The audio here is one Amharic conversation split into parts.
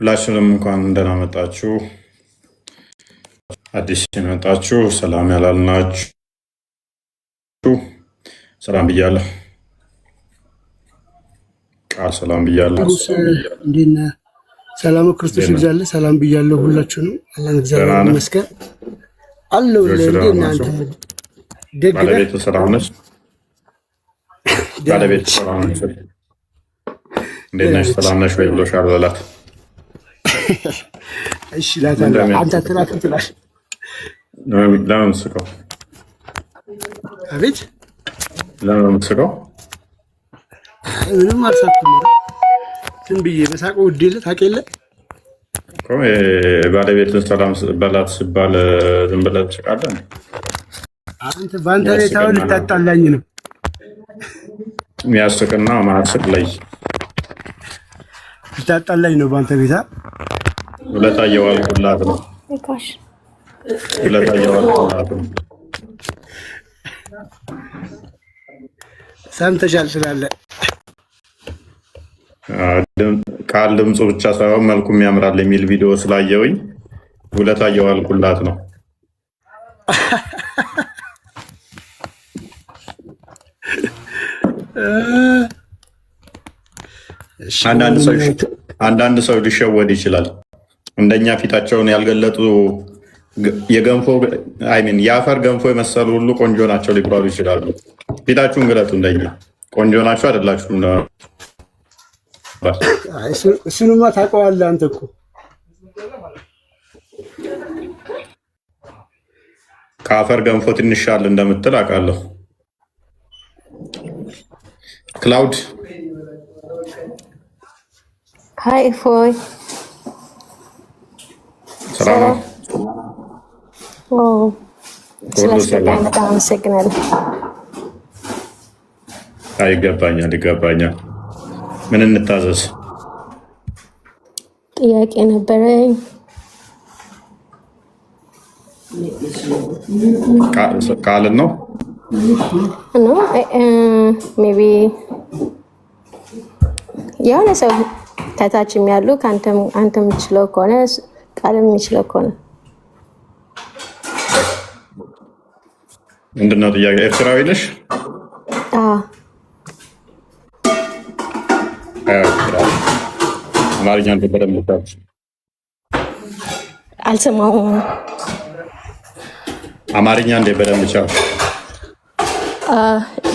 ሁላችንም እንኳን ደህና መጣችሁ። አዲስ የመጣችሁ ሰላም ያላልናችሁ ሰላም ብያለሁ። ቃል ሰላም ብያለሁ። እንዴት ነህ? ሰላም ክርስቶስ ይብዛልህ። ሰላም ብያለሁ ሁላችሁንም። አላህ እግዚአብሔር ይመስገን አለው። እንዴት ነህ አንተ? ደግ ነህ? ባለቤት ሰላም ነች? ባለቤት ሰላም ነች? እንዴት ነሽ? ሰላም ነሽ ወይ ብሎሻል በላት። እሺ ላታላ አንተ ትላሽ ለምን ስቀው? አቤት ለምን ስቀው? ምንም አልሳኩም። ዝም ብዬ በሳቅ ውዴለ ታውቂየለ እኮ ባለቤትን ሰላም በላት ሲባል ዝም ብለህ ትስቃለህ። አንተ በአንተ ላይ ታውል ልታጣላኝ ነው። የሚያስቅና ማያስቅ ላይ ልታጣላኝ ነው በአንተ ቤታ። ውለታ እየዋልኩላት ነው። ውለታ እየዋልኩላት ነው። ሰምተሻል ስላለ ቃል ድምፁ ብቻ ሳይሆን መልኩም ያምራል የሚል ቪዲዮ ስላየውኝ ውለታ እየዋልኩላት ነው። አንዳንድ ሰው ሊሸወድ ይችላል። እንደኛ ፊታቸውን ያልገለጡ የገንፎ አይሚን የአፈር ገንፎ የመሰሉ ሁሉ ቆንጆ ናቸው ሊባሉ ይችላሉ። ፊታችሁን ግለጡ። እንደኛ ቆንጆ ናቸው አይደላችሁም? እሱንማ ታውቀዋለህ አንተ እኮ። ከአፈር ገንፎ ትንሽ ሻል እንደምትል አውቃለሁ። ክላውድ ሃይ ፎይ ሰላም ነው? ስለሰላም በጣም አመሰግናለሁ። ይገባኛል። ምን እንታዘዝ? ጥያቄ ነበረኝ። ቃልን ነው ሜይ ቢ የሆነ ሰው ከታችም ያሉ አንተ የምትችለው ከሆነ ቃል የሚችለው ከሆነ ምንድነው ጥያቄ? ኤርትራዊ ነሽ? አማርኛ በደንብ ታች አልሰማሁም። አማርኛ እንደ በደንብ ቻው።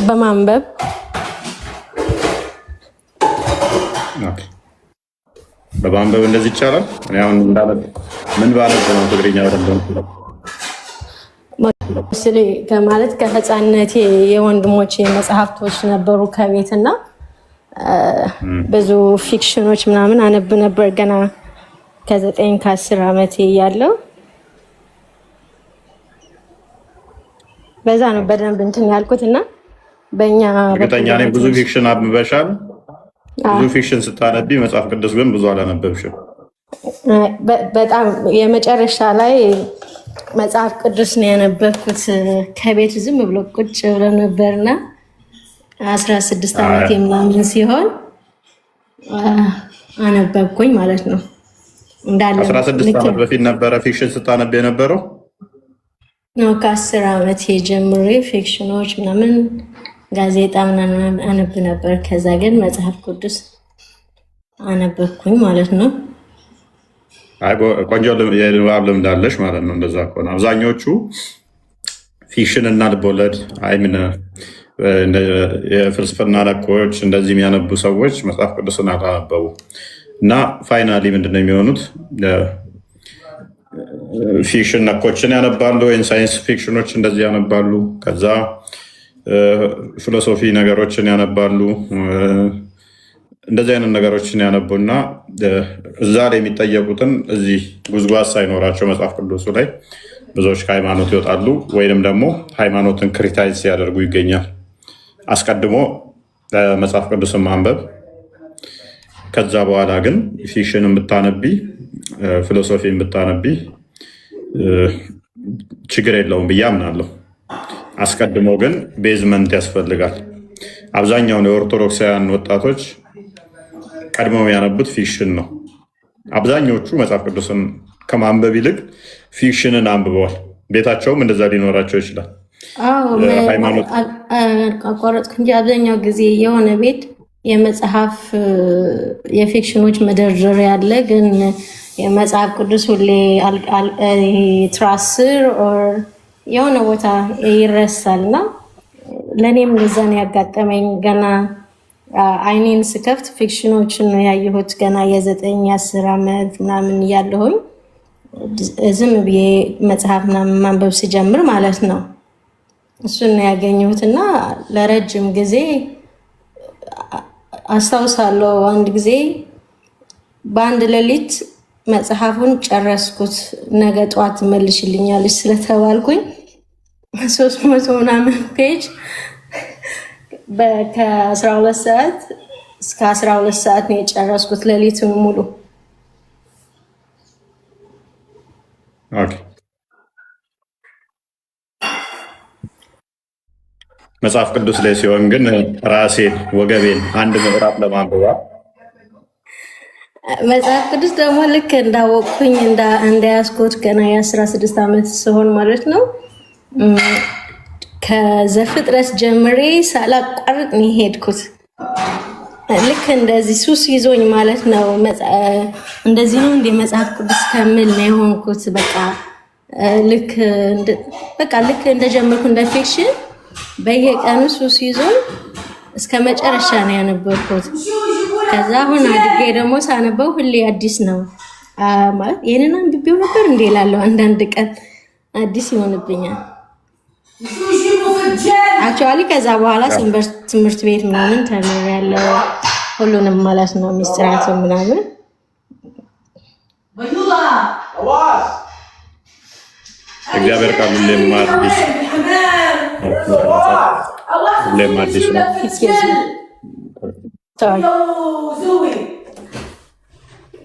በማንበብ በማንበብ እንደዚህ ይቻላል። እኔ አሁን ምን ባነብ ነው ትግርኛ በደንብ ስለ ከማለት ከህፃንነቴ የወንድሞቼ መጽሐፍቶች ነበሩ ከቤትና ብዙ ፊክሽኖች ምናምን አነብ ነበር ገና ከ9 ከ10 ዓመቴ ያለው። በዛ ነው በደንብ እንትን ያልኩት እና በእኛ እርግጠኛ ነኝ ብዙ ፊክሽን አንብበሻል። ብዙ ፊክሽን ስታነቢ መጽሐፍ ቅዱስ ግን ብዙ አላነበብሽም። በጣም የመጨረሻ ላይ መጽሐፍ ቅዱስ ነው ያነበብኩት። ከቤት ዝም ብሎ ቁጭ ብሎ ነበርና 16 ዓመቴ ምናምን ሲሆን አነበብኩኝ ማለት ነው። እንዳለ 16 ዓመት በፊት ነበረ ፊክሽን ስታነብ የነበረው ነው። ከ10 ዓመቴ ጀምሬ ፊክሽኖች ምናምን ጋዜጣ ምናምን አነብ ነበር። ከዛ ግን መጽሐፍ ቅዱስ አነበብኩኝ ማለት ነው። ቆንጆ የንባብ ልምድ አለሽ ማለት ነው። እንደዛ ከሆነ አብዛኞቹ ፊክሽን እና ልቦለድ አይምን የፍልስፍና ነኮች እንደዚህ የሚያነቡ ሰዎች መጽሐፍ ቅዱስን አላነበቡ እና ፋይናሊ ምንድነው የሚሆኑት? ፊክሽን ነኮችን ያነባሉ ወይም ሳይንስ ፊክሽኖች እንደዚህ ያነባሉ። ከዛ ፊሎሶፊ ነገሮችን ያነባሉ። እንደዚህ አይነት ነገሮችን ያነቡና እዛ ላይ የሚጠየቁትን እዚህ ጉዝጓዝ ሳይኖራቸው መጽሐፍ ቅዱሱ ላይ ብዙዎች ከሃይማኖት ይወጣሉ ወይንም ደግሞ ሃይማኖትን ክሪታይዝ ሲያደርጉ ይገኛል። አስቀድሞ መጽሐፍ ቅዱስን ማንበብ፣ ከዛ በኋላ ግን ፊክሽን ብታነቢ ፊሎሶፊ ብታነቢ ችግር የለውም ብዬ አምናለሁ። አስቀድሞ ግን ቤዝመንት ያስፈልጋል። አብዛኛውን የኦርቶዶክሳውያን ወጣቶች ቀድመው ያነቡት ፊክሽን ነው። አብዛኞቹ መጽሐፍ ቅዱስን ከማንበብ ይልቅ ፊክሽንን አንብበዋል። ቤታቸውም እንደዛ ሊኖራቸው ይችላል። አቋረጥኩ እንጂ አብዛኛው ጊዜ የሆነ ቤት የመጽሐፍ የፊክሽኖች መደርደሪያ ያለ፣ ግን የመጽሐፍ ቅዱስ ሁሌ ትራስ ስር የሆነ ቦታ ይረሳል እና ለእኔም እንደዛ ነው ያጋጠመኝ። ገና አይኔን ስከፍት ፊክሽኖችን ነው ያየሁት። ገና የ9-10 ዓመት ምናምን እያለሁኝ ዝም ብዬ መጽሐፍ ምናምን ማንበብ ስጀምር ማለት ነው እሱን ነው ያገኘሁት እና ለረጅም ጊዜ አስታውሳለሁ። አንድ ጊዜ በአንድ ሌሊት መጽሐፉን ጨረስኩት። ነገ ጠዋት መልሽልኛለች ስለተባልኩኝ 300 ምናምን ፔጅ ከ12 ሰዓት እስከ 12 ሰዓት ነው የጨረስኩት ሌሊቱን ሙሉ። መጽሐፍ ቅዱስ ላይ ሲሆን ግን ራሴን ወገቤን አንድ ምዕራፍ ለማንበባ መጽሐፍ ቅዱስ ደግሞ ልክ እንዳወቅኩኝ እንዳያስኮት ገና የ16 ዓመት ሲሆን ማለት ነው ከዘፍጥረት ጀምሬ ሳላቋርጥ ነው የሄድኩት። ልክ እንደዚህ ሱስ ይዞኝ ማለት ነው። እንደዚህ ነው እንደ መጽሐፍ ቅዱስ ከምል ነው የሆንኩት። በቃ ልክ እንደጀመርኩ እንደ ፊክሽን በየቀኑ ሱስ ይዞኝ እስከ መጨረሻ ነው ያነበብኩት። ከዛ አሁን አድጌ ደግሞ ሳነበው ሁሌ አዲስ ነው ማለት ይሄንን አንብቤው ነበር እንዴ እላለሁ። አንዳንድ ቀን አዲስ ይሆንብኛል። አክቹዋሊ ከዛ በኋላ ትምህርት ቤት ምናምን ተምሬያለሁ። ሁሉንም ማለት ነው ሚስጥራት ምናምን እግዚአብሔር ቃል ሁሌም አዲስ ነው።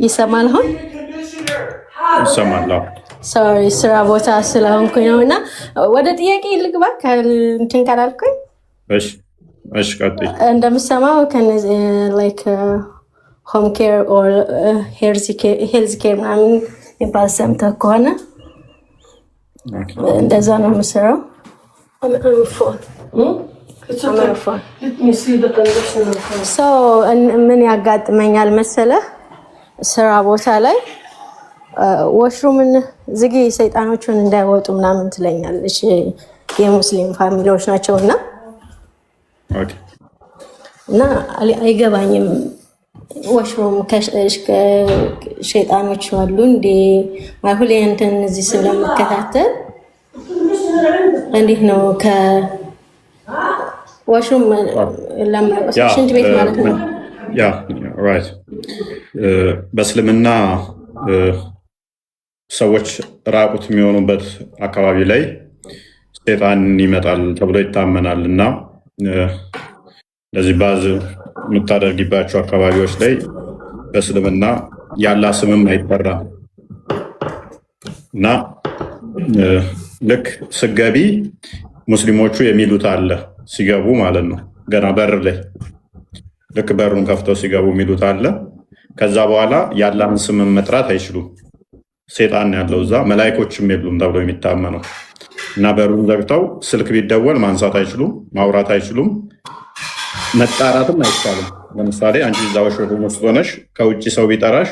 ይሰማል አሁን ይሰማል። ሶሪ ስራ ቦታ ስለሆንኩኝ ነው። እና ወደ ጥያቄ ልግባ እንትን ካላልኩኝ። እሺ ቀጥይ። እንደምሰማው ላይክ ሆም ኬር ኦር ሄልዝ ኬር ምናምን የሚባል ሰምተህ ከሆነ እንደዛ ነው የምሰራው። ምን ያጋጥመኛል መሰለህ ስራ ቦታ ላይ ወሽሩምን ዝጊ ሰይጣኖቹን እንዳይወጡ ምናምን ትለኛለች። የሙስሊም ፋሚሊዎች ናቸው እና አይገባኝም። ወሽሩም ሸይጣኖች አሉ እንዴ ሁሌ እንትን እዚህ ስለምከታተል እንዴት ነው ከወሽሩም ሽንት ቤት ማለት ነው። በእስልምና ሰዎች ራቁት የሚሆኑበት አካባቢ ላይ ሴጣን ይመጣል ተብሎ ይታመናል እና ለዚህ ባዝ የምታደርጊባቸው አካባቢዎች ላይ በእስልምና ያላ ስምም አይጠራም እና ልክ ስገቢ ሙስሊሞቹ የሚሉት አለ ሲገቡ ማለት ነው። ገና በር ላይ ልክ በሩን ከፍተው ሲገቡ የሚሉት አለ። ከዛ በኋላ ያላን ስምም መጥራት አይችሉም። ሴጣን ያለው እዛ መላእክቶችም የሉም ተብሎ የሚታመነው እና በሩን ዘግተው ስልክ ቢደወል ማንሳት አይችሉም፣ ማውራት አይችሉም፣ መጣራትም አይቻልም። ለምሳሌ አንቺ እዛ ወሽሩም ውስጥ ሆነሽ ከውጭ ሰው ቢጠራሽ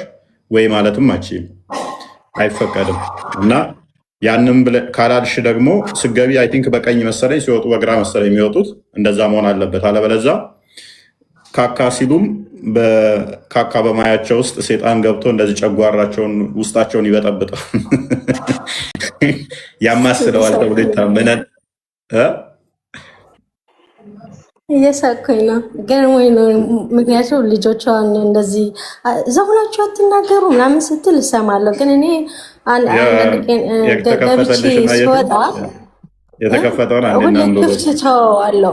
ወይ ማለትም አችም አይፈቀድም። እና ያንም ካላልሽ ደግሞ ስገቢ አይ ቲንክ በቀኝ መሰለኝ ሲወጡ በግራ መሰለኝ የሚወጡት እንደዛ መሆን አለበት። አለበለዛ ካካ ሲሉም በካካ በማያቸው ውስጥ ሴጣን ገብቶ እንደዚህ ጨጓራቸውን ውስጣቸውን ይበጠብጣል ያማስለዋል ተብሎ ይታመናል። እየሳኩኝ ነው ገርሞኝ ነው። ምክንያቱም ልጆቿን እንደዚህ እዛ ሆናችሁ አትናገሩ ምናምን ስትል እሰማለሁ። ግን እኔ ገብቼ ስወጣ ሁሌ ክፍት ተወዋለሁ።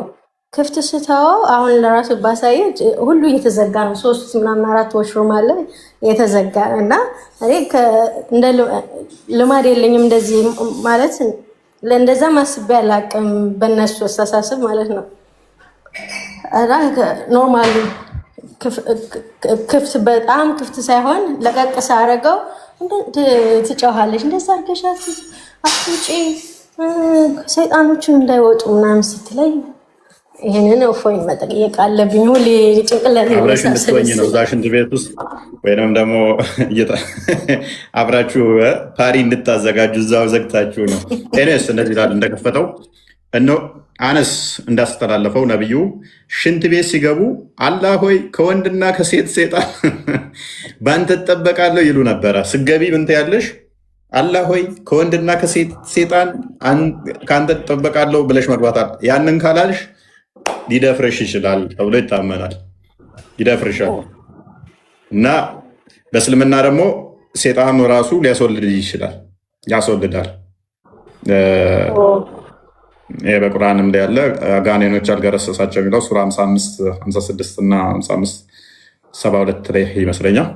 ክፍት ስተወው አሁን ለራሱ ባሳየ ሁሉ እየተዘጋ ነው። 3 ምናምን 4 ወሽሩም አለ የተዘጋ እና እኔ እንደ ልማድ የለኝም እንደዚህ ማለት ለእንደዛ ማስቤ አላቅም በእነሱ አስተሳሰብ ማለት ነው። እና ኖርማሊ ክፍት በጣም ክፍት ሳይሆን ለቀቅ ሳረገው ትጮሃለች እንደዛ አርገሻት አትውጪ ሰይጣኖቹን እንዳይወጡ ምናምን ስትለኝ ይሄንን እፎይ መጠየቅ አለብኝ። ሁሌ ጭንቅላት ይወሳሰልኝ ነው። እዛ ሽንት ቤት ውስጥ ወይንም ደግሞ አብራችሁ ፓሪ እንድታዘጋጁ እዛው ዘግታችሁ ነው። ኤኔስ እንደዚህ ይላል እንደከፈተው እኖ አነስ እንዳስተላለፈው ነብዩ ሽንት ቤት ሲገቡ አላህ ሆይ ከወንድና ከሴት ሰይጣን ባንተ ተጠበቃለሁ ይሉ ነበረ። ስገቢ ምን ትያለሽ? አላህ ሆይ ከወንድና ከሴት ሰይጣን ካንተ ተጠበቃለሁ ብለሽ መግባታል። ያንን ካላልሽ ሊደፍርሽ ይችላል ተብሎ ይታመናል። ይደፍርሻል። እና በእስልምና ደግሞ ሰይጣኑ ራሱ ሊያስወልድ ይችላል፣ ያስወልዳል። ይሄ በቁርአንም ላይ ያለ ጋኔኖች ያልገረሰሳቸው የሚለው ሱራ 55 56 እና 55 72 ላይ ይመስለኛል።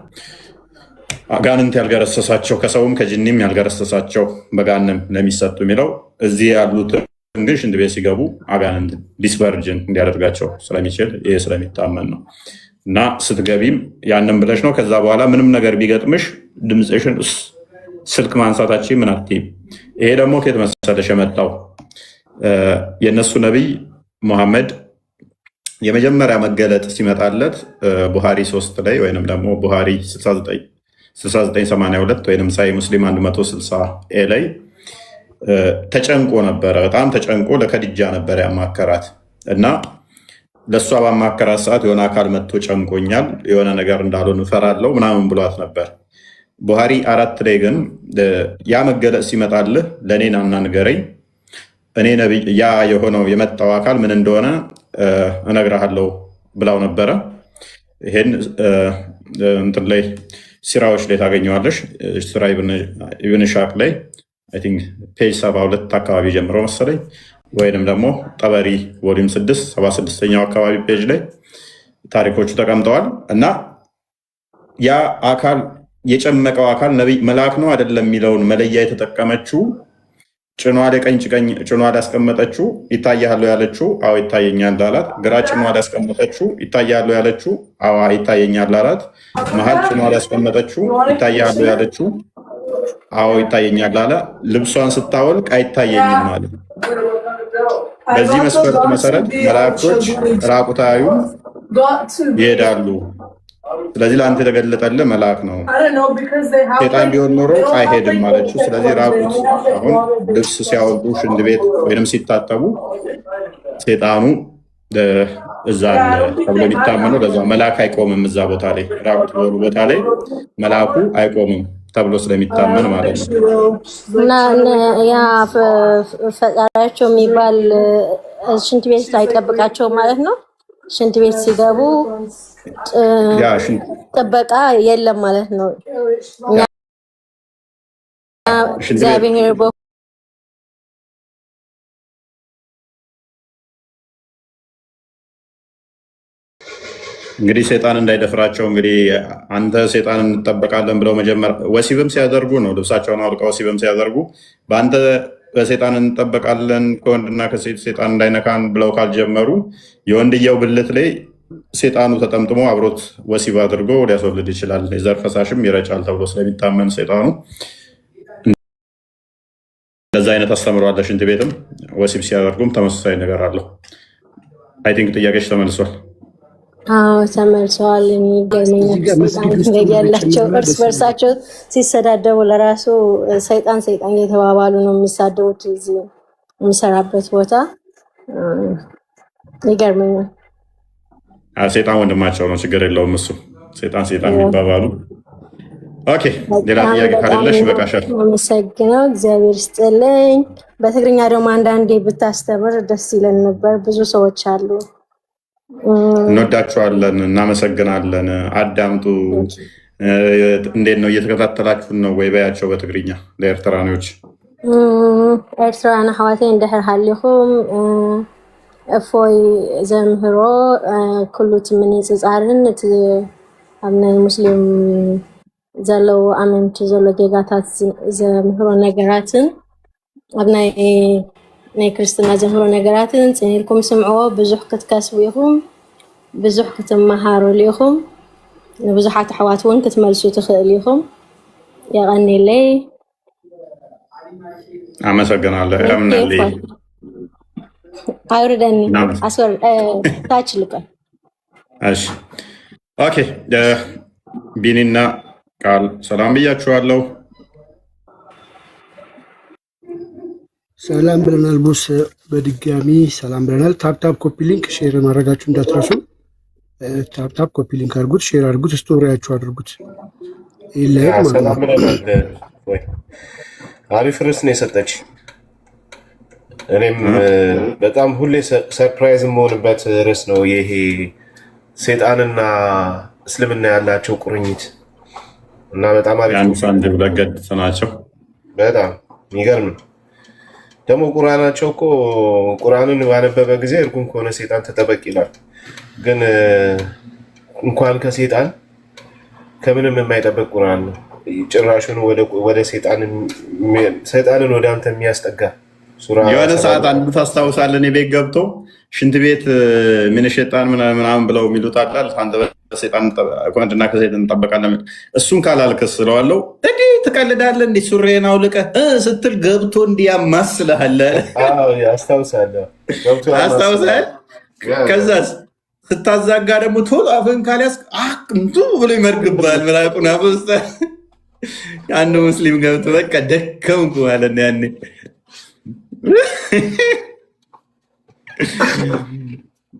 አጋንንት ያልገረሰሳቸው ከሰውም ከጅኒም ያልገረሰሳቸው በጋንም ለሚሰጡ የሚለው እዚህ ያሉት ግን ሽንት ቤት ሲገቡ አጋንንት ዲስቨርጅን እንዲያደርጋቸው ስለሚችል ይሄ ስለሚታመን ነው። እና ስትገቢም ያንን ብለሽ ነው። ከዛ በኋላ ምንም ነገር ቢገጥምሽ ድምፅሽን ስልክ ማንሳታችን ምን አትይም። ይሄ ደግሞ ከየት መሰለሽ የመጣው የእነሱ ነቢይ ሙሐመድ የመጀመሪያ መገለጥ ሲመጣለት ቡሃሪ 3 ላይ ወይንም ደግሞ ቡሃሪ 6982 ወይም ሳይ ሙስሊም 160 ላይ ተጨንቆ ነበረ። በጣም ተጨንቆ ለከድጃ ነበር ያማከራት እና ለእሷ ባማከራት ሰዓት የሆነ አካል መጥቶ ጨንቆኛል፣ የሆነ ነገር እንዳልሆን እፈራለሁ ምናምን ብሏት ነበር። ቡሃሪ 4 ላይ ግን ያ መገለጥ ሲመጣልህ ለእኔ ናና ንገረኝ፣ እኔ ነቢይ ያ የሆነው የመጣው አካል ምን እንደሆነ እነግርሃለሁ ብላው ነበረ። ይሄን እንትን ላይ ሲራዎች ላይ ታገኘዋለሽ። ሲራ ኢብን ሻቅ ላይ አይ ቲንክ ፔጅ 72 አካባቢ ጀምሮ መሰለኝ ወይንም ደግሞ ጠበሪ ቮሊዩም 6 76ኛው አካባቢ ፔጅ ላይ ታሪኮቹ ተቀምጠዋል። እና ያ አካል የጨመቀው አካል ነቢይ መልአክ ነው አይደለም የሚለውን መለያ የተጠቀመችው ጭኗ ላይ ቀኝ ጭኗ ላይ ያስቀመጠችው ይታያለው ያለችው አዎ ይታየኛል አላት። ግራ ጭኗ ላይ ያስቀመጠችው ይታያለው ያለችው አዎ ይታየኛል አላት። መሀል ጭኗ ላይ ያስቀመጠችው ይታያለው ያለችው አዎ ይታየኛል አለ። ልብሷን ስታወልቅ አይታየኝም ማለት ነው። በዚህ መስፈርት መሰረት መላእክቶች ራቁታዩ ይሄዳሉ። ስለዚህ ለአንተ የተገለጠልህ መልአክ ነው። ሴጣን ቢሆን ኖሮ አይሄድም ማለችው። ስለዚህ ራቁት አሁን ልብስ ሲያወልቁ ሽንት ቤት ወይም ሲታጠቡ ሴጣኑ እዛ አለ ተብሎ የሚታመነው ለዛ መልአክ አይቆምም። እዛ ቦታ ላይ ራቁት በሆኑ ቦታ ላይ መልአኩ አይቆምም ተብሎ ስለሚታመን ማለት ነው። እና ያ ፈጣሪያቸው የሚባል ሽንት ቤት አይጠብቃቸው ማለት ነው። ሽንት ቤት ሲገቡ ጥበቃ የለም ማለት ነው። እግዚአብሔር እንግዲህ ሰይጣን እንዳይደፍራቸው እንግዲህ አንተ ሰይጣን እንጠበቃለን ብለው መጀመር ወሲብም ሲያደርጉ ነው ልብሳቸውን አውልቀው ወሲብም ሲያደርጉ በአንተ በሰይጣን እንጠበቃለን ከወንድና ከሴት ሰይጣን እንዳይነካን ብለው ካልጀመሩ የወንድየው ብልት ላይ ሰይጣኑ ተጠምጥሞ አብሮት ወሲብ አድርጎ ሊያስወልድ ይችላል። የዘር ፈሳሽም ይረጫል ተብሎ ስለሚታመን ሰይጣኑ ለዛ አይነት አስተምሮ አለ። ሽንት ቤትም ወሲብ ሲያደርጉም ተመሳሳይ ነገር አለው። አይ ቲንክ ጥያቄሽ ተመልሷል። አዎ ተመልሰዋል። ያላቸው እርስ በርሳቸው ሲሰዳደቡ ለራሱ ሰይጣን እየተባባሉ ነው የሚሳደቡት። እዚህ የሚሰራበት ቦታ ይገርመኛል። ሰይጣን ወንድማቸው ነው፣ ችግር የለውም እሱ። ሰይጣን የሚባባሉ። ኦኬ ሌላ ጥያቄ ካለሽ በቃሻል። አመሰግነው፣ እግዚአብሔር ይስጥልኝ። በትግርኛ ደግሞ አንዳንዴ ብታስተምር ደስ ይለን ነበር። ብዙ ሰዎች አሉ። እንወዳችኋለን፣ እናመሰግናለን። አዳምጡ። እንዴት ነው እየተከታተላችሁን ነው ወይ በያቸው በትግርኛ ለኤርትራኖች። ኤርትራን አሕዋተይ እንድሕር ሃሊኹም እፎይ ዘምህሮ ኩሉ እቲ ምንፅፃርን እቲ ኣብ ናይ ሙስሊም ዘለው ኣመንቲ ዘሎ ጌጋታት ዘምህሮ ነገራትን ኣብ ናይ ክርስትና ዘምህሮ ነገራትን ፅኒልኩም ስምዕዎ ብዙሕ ክትከስቡ ኢኹም ብዙሕ ክትመሃሩ ኢኹም ንብዙሓት ኣሕዋት እውን ክትመልሱ ትኽእል ኢኹም የቀኒለይ አመሰግናለሁ ያምናልኝ አይወርደኒ አስወር ታች ልቀን እሺ ኦኬ ቢኒና ቃል ሰላም ብያችኋለሁ ሰላም ብለናል ቦስ በድጋሚ ሰላም ብለናል ታፕታፕ ኮፒ ሊንክ ሼር ማድረጋችሁ እንዳትረሱ ታፕታፕ ኮፒ ሊንክ አድርጉት ሼር አድርጉት ስቶሪያችሁ አድርጉት ይለያል ሰላም ብለናል ወይ አሪፍ ርዕስ ነው የሰጠች እኔም በጣም ሁሌ ሰርፕራይዝ የምሆንበት ርዕስ ነው ይሄ ሰይጣንና እስልምና ያላቸው ቁርኝት እና በጣም አሪፍ ያን ሳንድ ብለገድ ናቸው በጣም የሚገርም ደግሞ ቁርአናቸው እኮ ቁርአንን ባነበበ ጊዜ እርጉም ከሆነ ሰይጣን ተጠበቅ ይላል ግን እንኳን ከሰይጣን ከምንም የማይጠበቅ ቁርአን ነው ጭራሹን ወደ ሰይጣንን ወደ አንተ የሚያስጠጋ የሆነ ሰዓት አንዱ ታስታውሳለህ ቤት ገብቶ ሽንት ቤት ምን ሸይጣን ምናምን ብለው የሚሉት አላል አንተ በሰይጣን ቋንድና ከሰይጣን እንጠበቃለን እሱን ካላልከስ ስለዋለው እንዴ ትቀልዳለህ እንዴ ሱሬን አውልቀህ ስትል ገብቶ እንዲያማስልሃል አዎ አስታውሳለሁ አስታውሳለህ ከዛስ ስታዛጋ ደግሞ ቶሎ አፍን ካልያዝ እንቱ ብሎ ይመርግባል ምራቁን አፍስተ አንዱ ሙስሊም ገብቶ በቃ ደከምኩ ማለት ያኔ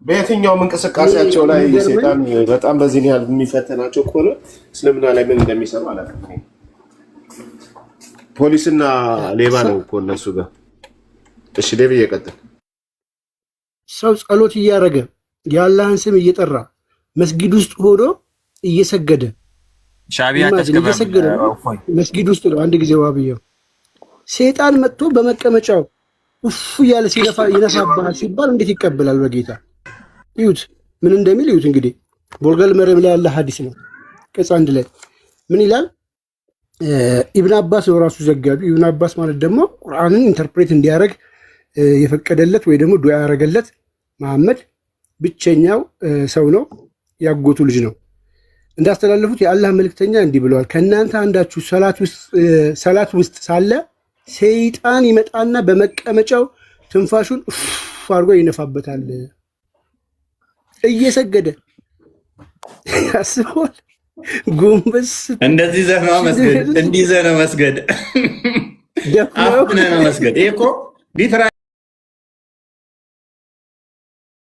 በየትኛውም እንቅስቃሴያቸው ላይ ሰይጣን በጣም በዚህ ያህል የሚፈተናቸው ከሆነ እስልምና ላይ ምን እንደሚሰሩ አላውቅም። ፖሊስና ሌባ ነው እኮ እነሱ ጋር። እሺ ሌባ እየቀጥል ሰው ጸሎት እያደረገ የአላህን ስም እየጠራ መስጊድ ውስጥ ሆኖ እየሰገደ ሻቢያ እየሰገደ መስጊድ ውስጥ ነው። አንድ ጊዜ ዋብየው ሰይጣን መጥቶ በመቀመጫው ኡፍ እያለ ይነፋባል ሲባል እንዴት ይቀበላል? በጌታ ይሁት ምን እንደሚል ይሁት። እንግዲህ ቦልገል መረም ላይ ያለ ሐዲስ ነው። ቅጽ 1 ላይ ምን ይላል? ኢብን አባስ ነው ራሱ ዘጋቢ። ኢብን አባስ ማለት ደግሞ ቁርአንን ኢንተርፕሬት እንዲያደርግ የፈቀደለት ወይ ደግሞ ዱዓ ያደረገለት መሐመድ ብቸኛው ሰው ነው። ያጎቱ ልጅ ነው። እንዳስተላለፉት የአላህ መልእክተኛ እንዲህ ብለዋል፣ ከእናንተ አንዳችሁ ሰላት ውስጥ ሳለ ሰይጣን ይመጣና በመቀመጫው ትንፋሹን አድርጎ ይነፋበታል። እየሰገደ ያስባል። ጎንበስ እንደዚህ ዘና መስገድ እንዲህ ዘና መስገድ አፍነ ነው መስገድ እኮ ሊትራሊ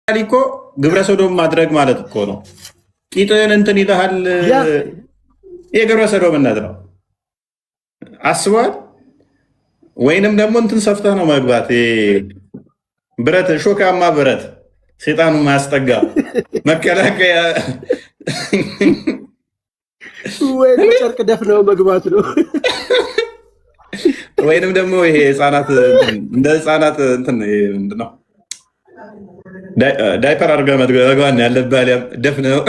እኮ ግብረ ሰዶም ማድረግ ማለት እኮ ነው። ቂጥን እንትን ይልሃል። የግብረ ሰዶምነት ነው አስቧል። ወይንም ደግሞ እንትን ሰፍተህ ነው መግባት። ብረት ሾካማ ብረት ሰይጣኑ ማያስጠጋ መከላከያ ወይ ጨርቅ ደፍነው መግባት ነው። ወይንም ደግሞ ይሄ ህፃናት እንደ ህፃናት እንትን ምንድን ነው ዳይፐር አድርገህ መግባት ያለብህ ደፍነው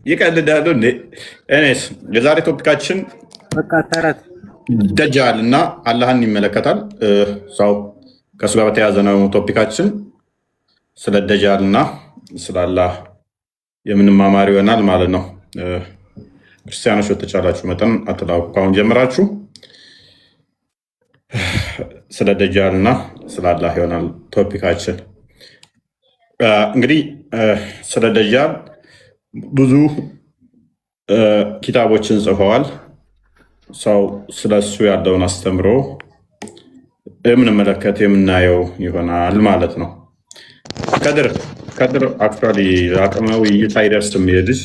ይቀልዳሉ እንዴ። እኔስ የዛሬ ቶፒካችን ደጃል እና አላህን ይመለከታል። ሰው ከእሱ ጋር በተያያዘ ነው ቶፒካችን። ስለ ደጃል እና ስለ አላህ የምንማማር ይሆናል ማለት ነው። ክርስቲያኖች በተቻላችሁ መጠን አትላኩ። ካሁን ጀምራችሁ ስለ ደጃል እና ስለ አላህ ይሆናል ቶፒካችን። እንግዲህ ስለ ደጃል ብዙ ኪታቦችን ጽፈዋል። ሰው ስለሱ ያለውን አስተምሮ የምንመለከት የምናየው ይሆናል ማለት ነው። ከድር አክቹዋሊ አቅመ ውይይት አይደርስም። ይሄድሽ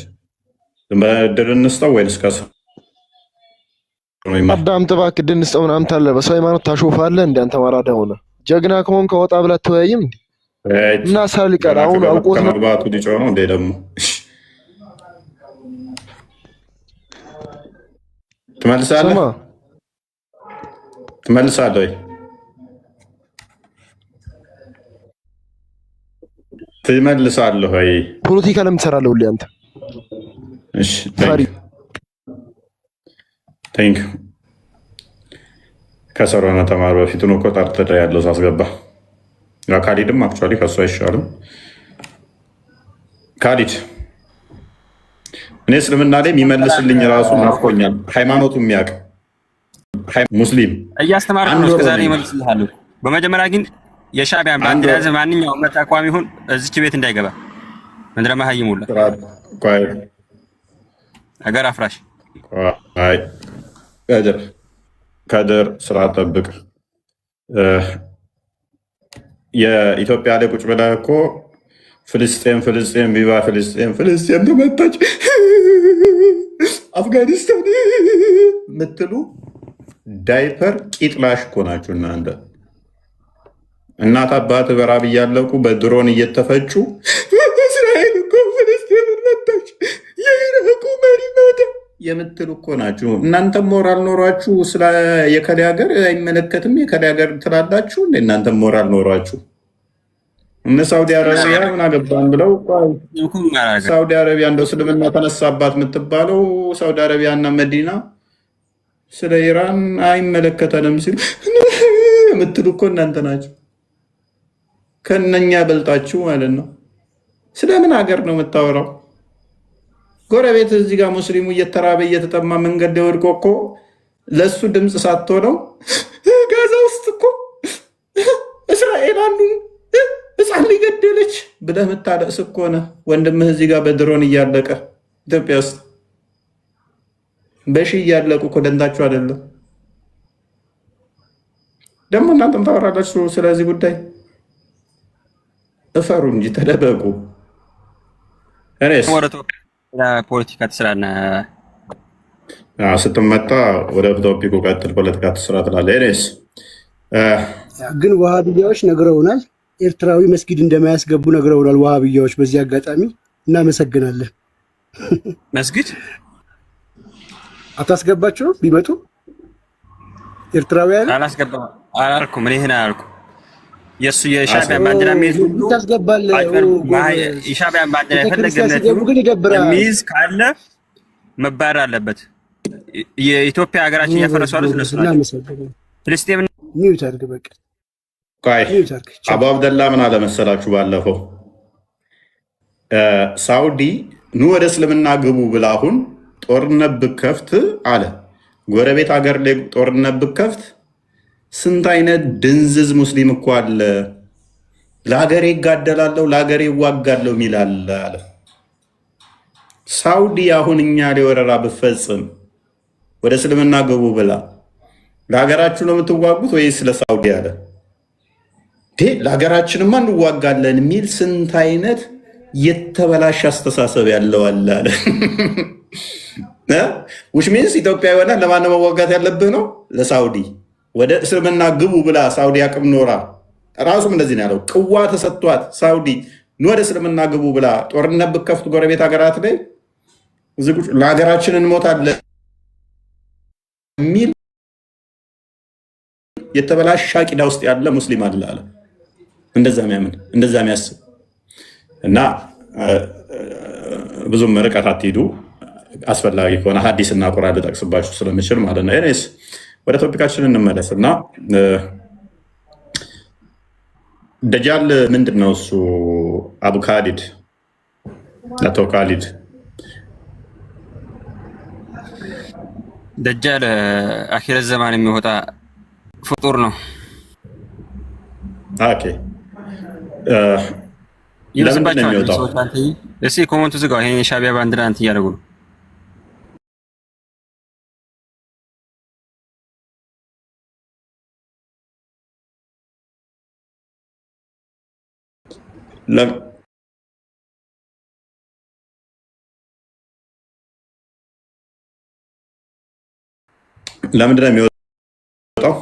በድር እንስጠው ወይ እስከ አዳምጥ እባክህ ድንስጠው ምናምን ታለ በሰው ሃይማኖት ታሾፋለህ እንደ አንተ ማራዳ ሆነ ጀግና ከሆንክ ከወጣ ብላ ተወያይም እንዴ እና ሳል ይቀር አሁን አውቆት ነው መግባቱ ዲጮ ነው እንዴ ደግሞ ትመልሳለህ ወይ ትመልሳለህ ወይ? ፖለቲካ ለምን ትሰራለህ ሁሌ አንተ? እሺ ቴንክ ከሰራና ተማር በፊት ነው እኮ ጠርተህ ያለው ሳስገባ ካሊድም አክቹዋሊ ከሱ አይሻልም። ካሊድ እኔ እስልምና ላይ የሚመልስልኝ ራሱ ናፍቆኛል። ሃይማኖቱ የሚያውቅ ሙስሊም እያስተማርኩ ነው እስከዛሬ ይመልስልሃል። በመጀመሪያ ግን የሻዕቢያን ባንዲራ ያዘ ማንኛውም ተቋም ይሁን እዚች ቤት እንዳይገባ ምንድን ነው መሀይም ሁላ አገር አፍራሽ ከድር ስራ ጠብቅ። የኢትዮጵያ ላይ ቁጭ ብለህ እኮ ፍልስጤም ፍልስጤም ቪቫ ፍልስጤም ፍልስጤም ተመታች አፍጋኒስታን የምትሉ ዳይፐር ቂጥላሽ እኮ ናችሁ እናንተ። እናት አባት በራብ እያለቁ በድሮን እየተፈጩ እስራኤል እኮ ፍልስጤምን መታች የኢራቁ መሪ መታ የምትሉ እኮ ናችሁ። እናንተም ሞራል ኖሯችሁ ስለ የከሌ ሀገር አይመለከትም የከሌ ሀገር ትላላችሁ። እናንተም ሞራል ኖሯችሁ እነ ሳውዲ አረቢያ ምን አገባን ብለው ሳውዲ አረቢያ እንደው እስልምና ተነሳባት የምትባለው ሳውዲ አረቢያ እና መዲና ስለ ኢራን አይመለከተንም ሲሉ የምትሉ እኮ እናንተ ናቸው። ከነኛ በልጣችሁ ማለት ነው። ስለምን ሀገር ነው የምታወራው? ጎረቤት እዚህ ጋር ሙስሊሙ እየተራበ እየተጠማ መንገድ ላይ ወድቆ እኮ ለእሱ ድምፅ ሳትሆነው ጋዛ ውስጥ እኮ እስራኤል አንዱ ህፃን ሊገደለች ብለህ የምታለቅስ እኮ ነህ። ወንድምህ እዚህ ጋር በድሮን እያለቀ ኢትዮጵያ ውስጥ በሺ እያለቁ እኮ ደንታችሁ አይደለም። ደግሞ እናንተም ታወራላችሁ ስለዚህ ጉዳይ። እፈሩ እንጂ ተደበቁ። እኔስ ፖለቲካ ትስራና ስትመጣ ወደ ቶፒኩ ቀጥል። ፖለቲካ ትስራ ትላለህ። እኔስ ግን ዋሃብያዎች ነግረውናል። ኤርትራዊ መስጊድ እንደማያስገቡ ነግረውናል ዋሃብያዎች። በዚህ አጋጣሚ እናመሰግናለን። መስጊድ አታስገባቸው ቢመጡ ኤርትራውያን አላስገባም አላልኩም። እኔ ይሄን አላልኩም። የእሱ የሻዕቢያን ባንዲራ የሚይዝ ሁሉ የሻዕቢያን ባንዲራ የፈለገነት የሚይዝ ካለ መባረር አለበት። የኢትዮጵያ ሀገራችን እያፈረሱ ያሉት እነሱ ናቸው። ፍልስጤም ሚዩት አድርግ በቃ። አቡ አብደላ ምን አለመሰላችሁ? ባለፈው ሳውዲ ኑ ወደ እስልምና ግቡ ብላ አሁን ጦርነት ብከፍት አለ። ጎረቤት ሀገር ላይ ጦርነት ብከፍት ስንት አይነት ድንዝዝ ሙስሊም እኮ አለ። ለሀገሬ ይጋደላለሁ ለሀገሬ ይዋጋለሁ ሚላል አለ። ሳውዲ አሁን እኛ ላይ ወረራ ብፈጽም ወደ እስልምና ግቡ ብላ ለሀገራችሁ ነው የምትዋጉት ወይስ ለሳውዲ አለ? ለሀገራችንማ እንዋጋለን የሚል ስንት አይነት የተበላሽ አስተሳሰብ ያለው አለ አለ። ውሽ ሚንስ ኢትዮጵያ የሆነ ለማን መዋጋት ያለብህ ነው? ለሳውዲ። ወደ እስልምና ግቡ ብላ ሳውዲ አቅም ኖራ ራሱም እንደዚህ ነው ያለው። ቅዋ ተሰጥቷት ሳውዲ ወደ እስልምና ግቡ ብላ ጦርነት ብከፍት ጎረቤት ሀገራት ላይ ለሀገራችን እንሞታለን የሚል የተበላሽ ቂዳ ውስጥ ያለ ሙስሊም አለ አለ። እንደዛ የሚያምን እንደዛ የሚያስብ እና ብዙም ርቀት አትሂዱ። አስፈላጊ ከሆነ ሐዲስ እና ቁርአን ልጠቅስባችሁ ስለምችል ማለት ነው። ኤኒዌይስ ወደ ቶፒካችን እንመለስ እና ደጃል ምንድን ነው እሱ? አቡ ካሊድ አቶ ካሊድ ደጃል አኺረት ዘማን የሚወጣ ፍጡር ነው። ኦኬ ለምንድን ነው የሚወጣው? እስኪ ኮመንቱ ዝጋው። ይሄን የሻዕቢያ ባንዲራ እንትን እያደረጉ ነው። ለምንድን ነው የሚወጣው?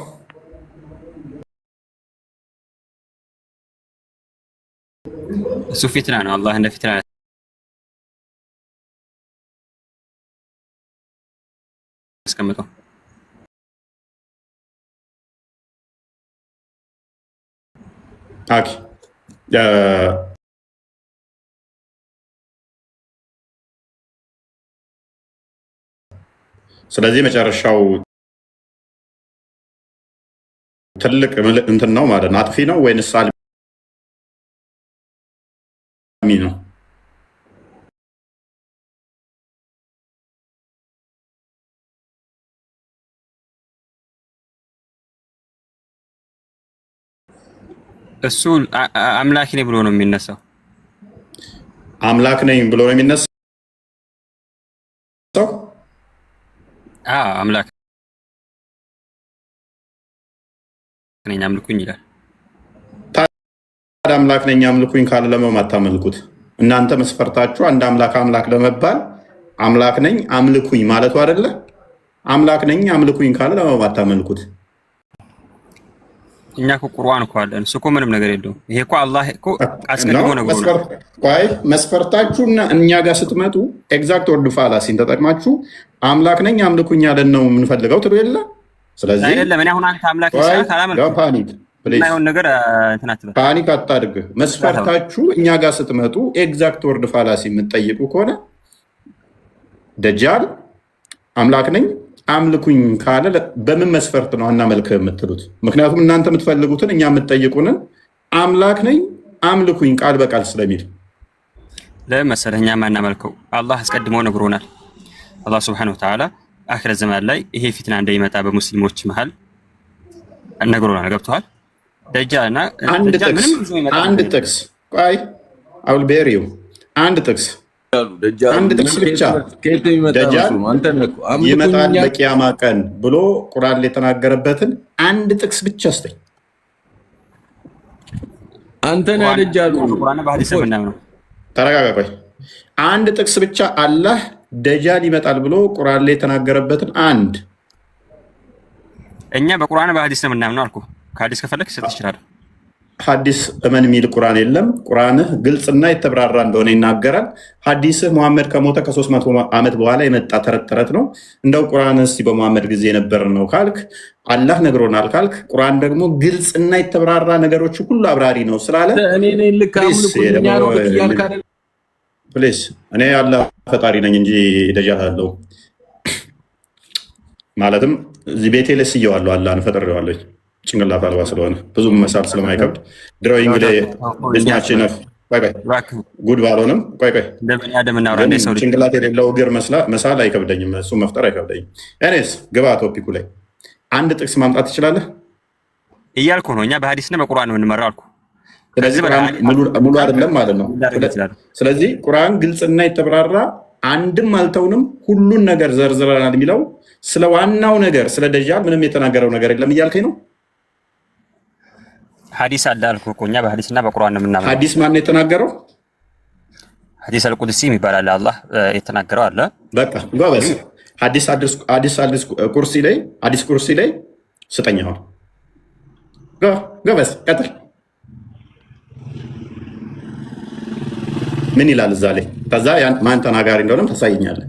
እሱ ፊትና ነው። አላህ እንደ ፊትና ያስቀምጠው። ኦኬ ስለዚህ መጨረሻው ትልቅ እንትን ነው ማለት ነው። አጥፊ ነው ወይንስ አልሚ ነው? እሱ አምላክ ነኝ ብሎ ነው የሚነሳው። አምላክ ነኝ ብሎ ነው የሚነሳው። አምላክ ነኝ አምልኩኝ ይላል። ታዲያ አምላክ ነኝ አምልኩኝ ካለ ለምን አታመልኩት? እናንተ መስፈርታችሁ አንድ አምላክ ለመባል አምላክ ነኝ አምልኩኝ ማለቱ አይደለ? አምላክ ነኝ አምልኩኝ ካለ ለምን አታመልኩት? እኛ እኮ ቁርአን እኮ አለን። እሱ እኮ ምንም ነገር የለውም። ይሄ እኮ አላህ እኮ አስቀድሞ ነው። መስፈርታችሁና እኛ ጋር ስትመጡ ኤግዛክት ወርድ ፋላሲን ተጠቅማችሁ አምላክ ነኝ አምልኩኝ ያለን ነው የምንፈልገው ትሉ የለ። ስለዚህ አይደለም እኔ አሁን አንተ አምላክ ነኝ ካላመልኩ ፓኒክ አታድርግ። መስፈርታችሁ እኛ ጋር ስትመጡ ኤግዛክት ወርድ ፋላሲ የምትጠይቁ ከሆነ ደጃል አምላክ ነኝ አምልኩኝ ካለ በምን መስፈርት ነው አናመልክ የምትሉት? ምክንያቱም እናንተ የምትፈልጉትን እኛ የምትጠይቁንን አምላክ ነኝ አምልኩኝ ቃል በቃል ስለሚል ለምን መሰለህ እኛ ማናመልከው አላህ አስቀድሞ ነግሮናል። አላህ ሱብሓነሁ ወተዓላ አኺረት ዘመን ላይ ይሄ ፊትና እንደሚመጣ በሙስሊሞች መሃል ነግሮናል። ገብቶሃል? ደጃልና አንድ ጥቅስ ቆይ አውል ቤሪው አንድ ጥቅስ ብቻ ደጃል ይመጣል በቂያማ ቀን ብሎ ቁርአን ላይ የተናገረበትን አንድ ጥቅስ ብቻ አስተኝ። አንተ ነህ ደጃሉ ቁርአን በሐዲስ ምናምን ነው። ተረጋጋ ቆይ። አንድ ጥቅስ ብቻ አላህ ደጃል ይመጣል ብሎ ቁርአን ላይ የተናገረበትን አንድ። እኛ በቁርአን በሐዲስ ነው ምናምን አልኩ። ከሐዲስ ከፈለክ ሰጥ ይችላል። ሐዲስ እመን የሚል ቁርአን የለም። ቁርአንህ ግልጽና የተብራራ እንደሆነ ይናገራል። ሐዲስህ መሐመድ ከሞተ ከ300 ዓመት በኋላ የመጣ ተረት ነው። እንደው ቁርአን እስቲ በመሐመድ ጊዜ የነበር ነው ካልክ አላህ ነግሮናል ካልክ ቁርአን ደግሞ ግልጽና የተብራራ ነገሮች ሁሉ አብራሪ ነው ስላለ ፕሊስ እኔ አላህ ፈጣሪ ነኝ እንጂ ደጃል አለው ማለትም እዚህ ቤቴ ላይ ስየዋለሁ አላህን ፈጥሬዋለሁ። ጭንቅላት አልባ ስለሆነ ብዙ መሳል ስለማይከብድ ድሮይንግ ላይ ብዝኛችን ጉድ ባልሆንም ጭንቅላት የሌለው እግር መሳል አይከብደኝም። እሱ መፍጠር አይከብደኝም። እኔስ ግባ ቶፒኩ ላይ አንድ ጥቅስ ማምጣት ትችላለህ እያልኩ ነው። እኛ በሐዲስና በቁርአን ነው የምንመራው አልኩ። ስለዚህ ሙሉ አይደለም ማለት ነው። ስለዚህ ቁርአን ግልጽና የተብራራ አንድም አልተውንም ሁሉን ነገር ዘርዝረናል የሚለው ስለ ዋናው ነገር ስለ ደጃል ምንም የተናገረው ነገር የለም እያልከኝ ነው? ሐዲስ አለ አልኩህ እኮ እኛ በሐዲስና በቁርአን ነው የምናምነው። ሐዲስ ማን ነው የተናገረው? ሐዲስ አልቁድሲ የሚባል አለ አላህ የተናገረው አለ። በቃ ጎበዝ። ሐዲስ ቁርሲ ላይ ስጠኝ። አሁን ጎበዝ ቀጥል። ምን ይላል እዛ ላይ? ከዛ ማን ተናጋሪ እንደሆነም ታሳየኛለህ።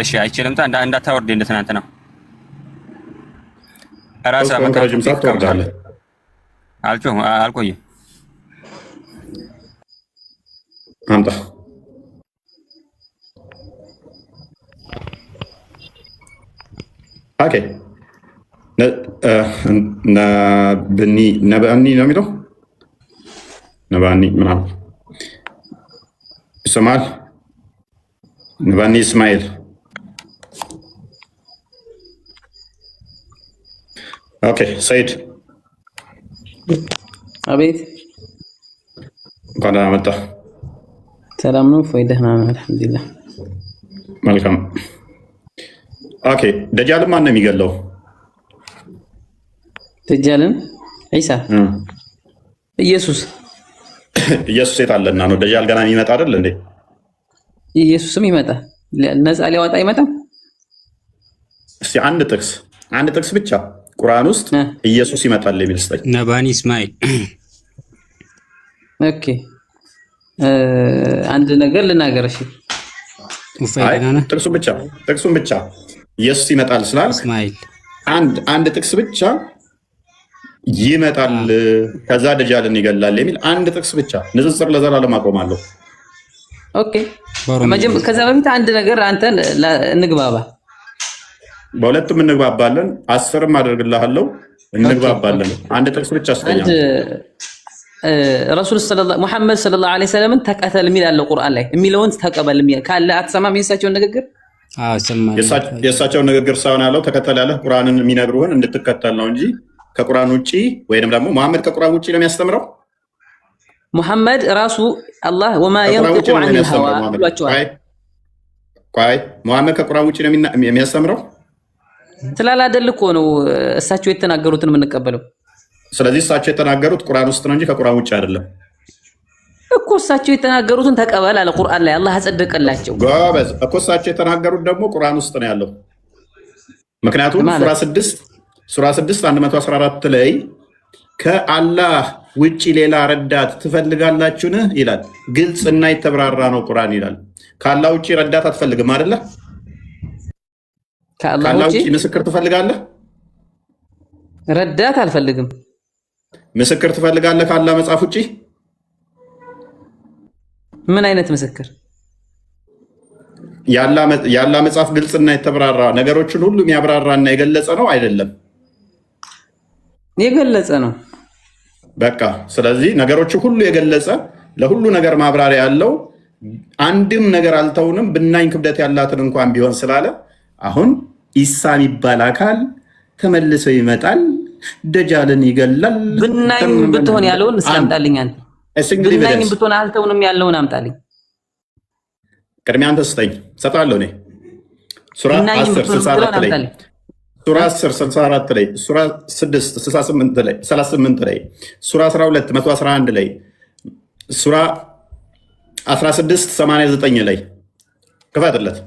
እሺ አይችልም። እንዳታወርድ እንደተናንተ ነው ራስህ ረጅም ሰዓት ትወርዳለህ። አልቆይም። አምጣ ኦኬ። ነባኒ ነው የሚለው ነባኒ ምናምን ይሰማል። ነባኒ እስማኤል ኦኬ። ሰይድ አቤት። እንኳን ደህና መጣህ። ሰላም ነው ወይ? ደህና ነው አልሐምዱሊላህ። መልካም ኦኬ። ደጃልን ማን ነው የሚገለው? ደጃልን ዒሳ ኢየሱስ የት አለና ነው? ደጃል ገና የሚመጣ አይደል እንዴ? ኢየሱስም ይመጣል። ነፃ ሊያወጣ አይመጣም? እስቲ አንድ ጥቅስ ብቻ ቁርአን ውስጥ ኢየሱስ ይመጣል የሚል ስጠኝ። ነባኒ እስማኤል ኦኬ። አንድ ነገር ልናገር። እሺ ጥቅሱን ብቻ ኢየሱስ ይመጣል ስላልክ እስማኤል አንድ ጥቅስ ብቻ ይመጣል ከዛ ደጃልን ይገላል የሚል አንድ ጥቅስ ብቻ ንጽጽር ለዘላለም አቆማለሁ። ኦኬ። ከዛ በፊት አንድ ነገር አንተ እንግባባ። በሁለቱም እንግባባለን። 10ም አደርግልሃለሁ እንግባባለን። አንድ ጥቅስ ብቻ አስተኛ። ረሱል ሙሐመድ ሰለላሁ ዐለይሂ ወሰለም ተከተል የሚል አለ ቁርአን ላይ የሚለውን ተቀበል ካለ አትሰማም? የእሳቸውን ንግግር የእሳቸውን ንግግር ሳይሆን ያለው ተከተል ያለህ ቁርአንን የሚነግሩህን እንድትከተል ነው እንጂ ከቁርአን ውጪ ወይንም ደግሞ መሐመድ ከቁርአን ውጪ ነው የሚያስተምረው ሙሐመድ ራሱ አላህ ወማ የንጢቁ ዐኒል ሀዋ ብሏቸዋል። ቆይ ሙሐመድ ከቁርአን ውጪ ነው የሚያስተምረው? ስላላደል እኮ ነው እሳቸው የተናገሩትን የምንቀበለው። ስለዚህ እሳቸው የተናገሩት ቁርአን ውስጥ ነው እንጂ ከቁርአን ውጪ አይደለም እኮ። እሳቸው የተናገሩትን ተቀበል አለ ቁርአን ላይ አላህ አጸደቀላቸው። ጎበዝ እኮ እሳቸው የተናገሩት ደግሞ ቁርአን ውስጥ ነው ያለው። ምክንያቱም ሱራ 6 114 ላይ ከአላህ ውጪ ሌላ ረዳት ትፈልጋላችሁን ይላል። ግልጽና የተብራራ ነው ቁርአን ይላል። ከአላህ ውጪ ረዳት አትፈልግም አይደለ? ከአላህ ውጪ ምስክር ትፈልጋለህ? ረዳት አልፈልግም። ምስክር ትፈልጋለህ ከአላህ መጽሐፍ ውጪ? ምን አይነት ምስክር? ያላ መጽሐፍ ግልጽና የተብራራ ነገሮችን ሁሉ የሚያብራራና የገለጸ ነው አይደለም? የገለጸ ነው። በቃ ስለዚህ ነገሮች ሁሉ የገለጸ ለሁሉ ነገር ማብራሪያ ያለው አንድም ነገር አልተውንም ብናኝ ክብደት ያላትን እንኳን ቢሆን ስላለ አሁን ኢሳ የሚባል አካል ተመልሶ ይመጣል፣ ደጃልን ይገላል። ብናኝ ብትሆን ያለውን እስከምጣልኝ አንተ ብናኝ ብትሆን አልተውንም ያለውን አምጣልኝ። ቅድሚያ አንተ ስጠኝ ሰጣለሁ። እኔ ሱራ 10 64 ላይ ሱራ 10 64 ላይ ሱራ 6 68 ላይ 38 ላይ ሱራ 12 111 ላይ ሱራ 16 89 ላይ ክፈትለት።